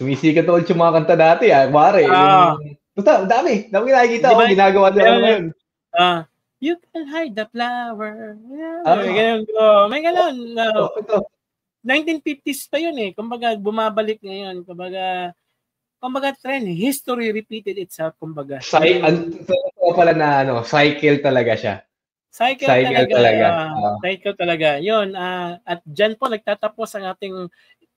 sumisikat ulit yung mga kanta dati. Dami nakikita ko, ginagawa nila ngayon. You can hide the flower. May ganun. 1950s pa yun eh. Kumbaga, bumabalik ngayon. Kumbaga trend, history repeated itself, kumbaga. Cycle talaga siya. Cycle talaga. Yun, at dyan po nagtatapos ang ating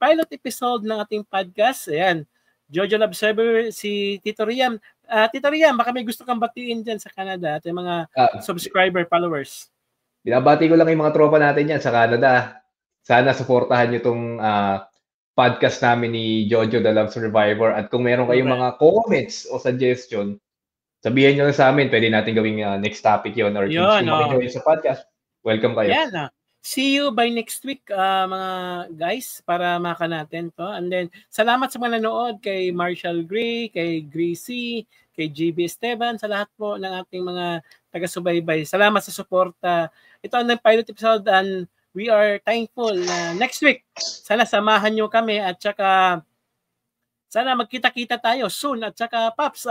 pilot episode ng ating podcast. Ayan, Jojo Observer, si Tito Riam. Tito Riam, baka may gusto kang batiin dyan sa Canada at yung mga subscriber, followers. Binabati ko lang yung mga tropa natin yan sa Canada. Sana supportahan nyo itong podcast namin ni Jojo The Love Survivor. At kung meron kayong mga comments o suggestion, sabihin nyo sa amin. Pwede natin gawing next topic yun. Or kung makijoin sa podcast, welcome kayo. See you by next week, mga guys, para maka natin to. And then, salamat sa mga nanood kay Marshall Gray, kay Gracie, kay JB Esteban, sa lahat po ng ating mga taga-subaybay. Salamat sa suporta. Ito ang pilot episode and we are thankful na next week, sana samahan nyo kami at saka sana magkita-kita tayo soon. At saka, Paps,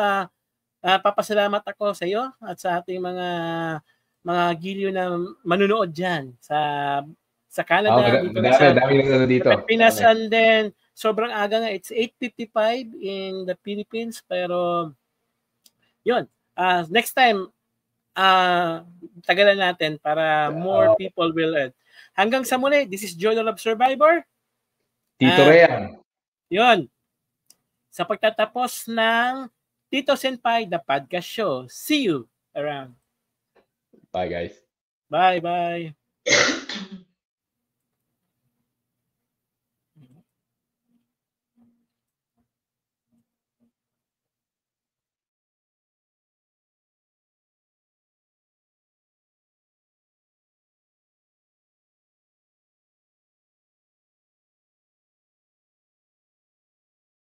papasalamat ako sa iyo at sa ating mga giliw na manunood dyan sa Canada, dito na sa Pilipinas, and then sobrang aga nga, it's 8:55 in the Philippines, pero yun, next time, tagalan natin para more people will add. Hanggang sa muli, this is Journal of Survivor. Tito Riam. Yun. Sa pagtatapos ng Tito Senpai, the podcast show. See you around. Bye, guys. Bye.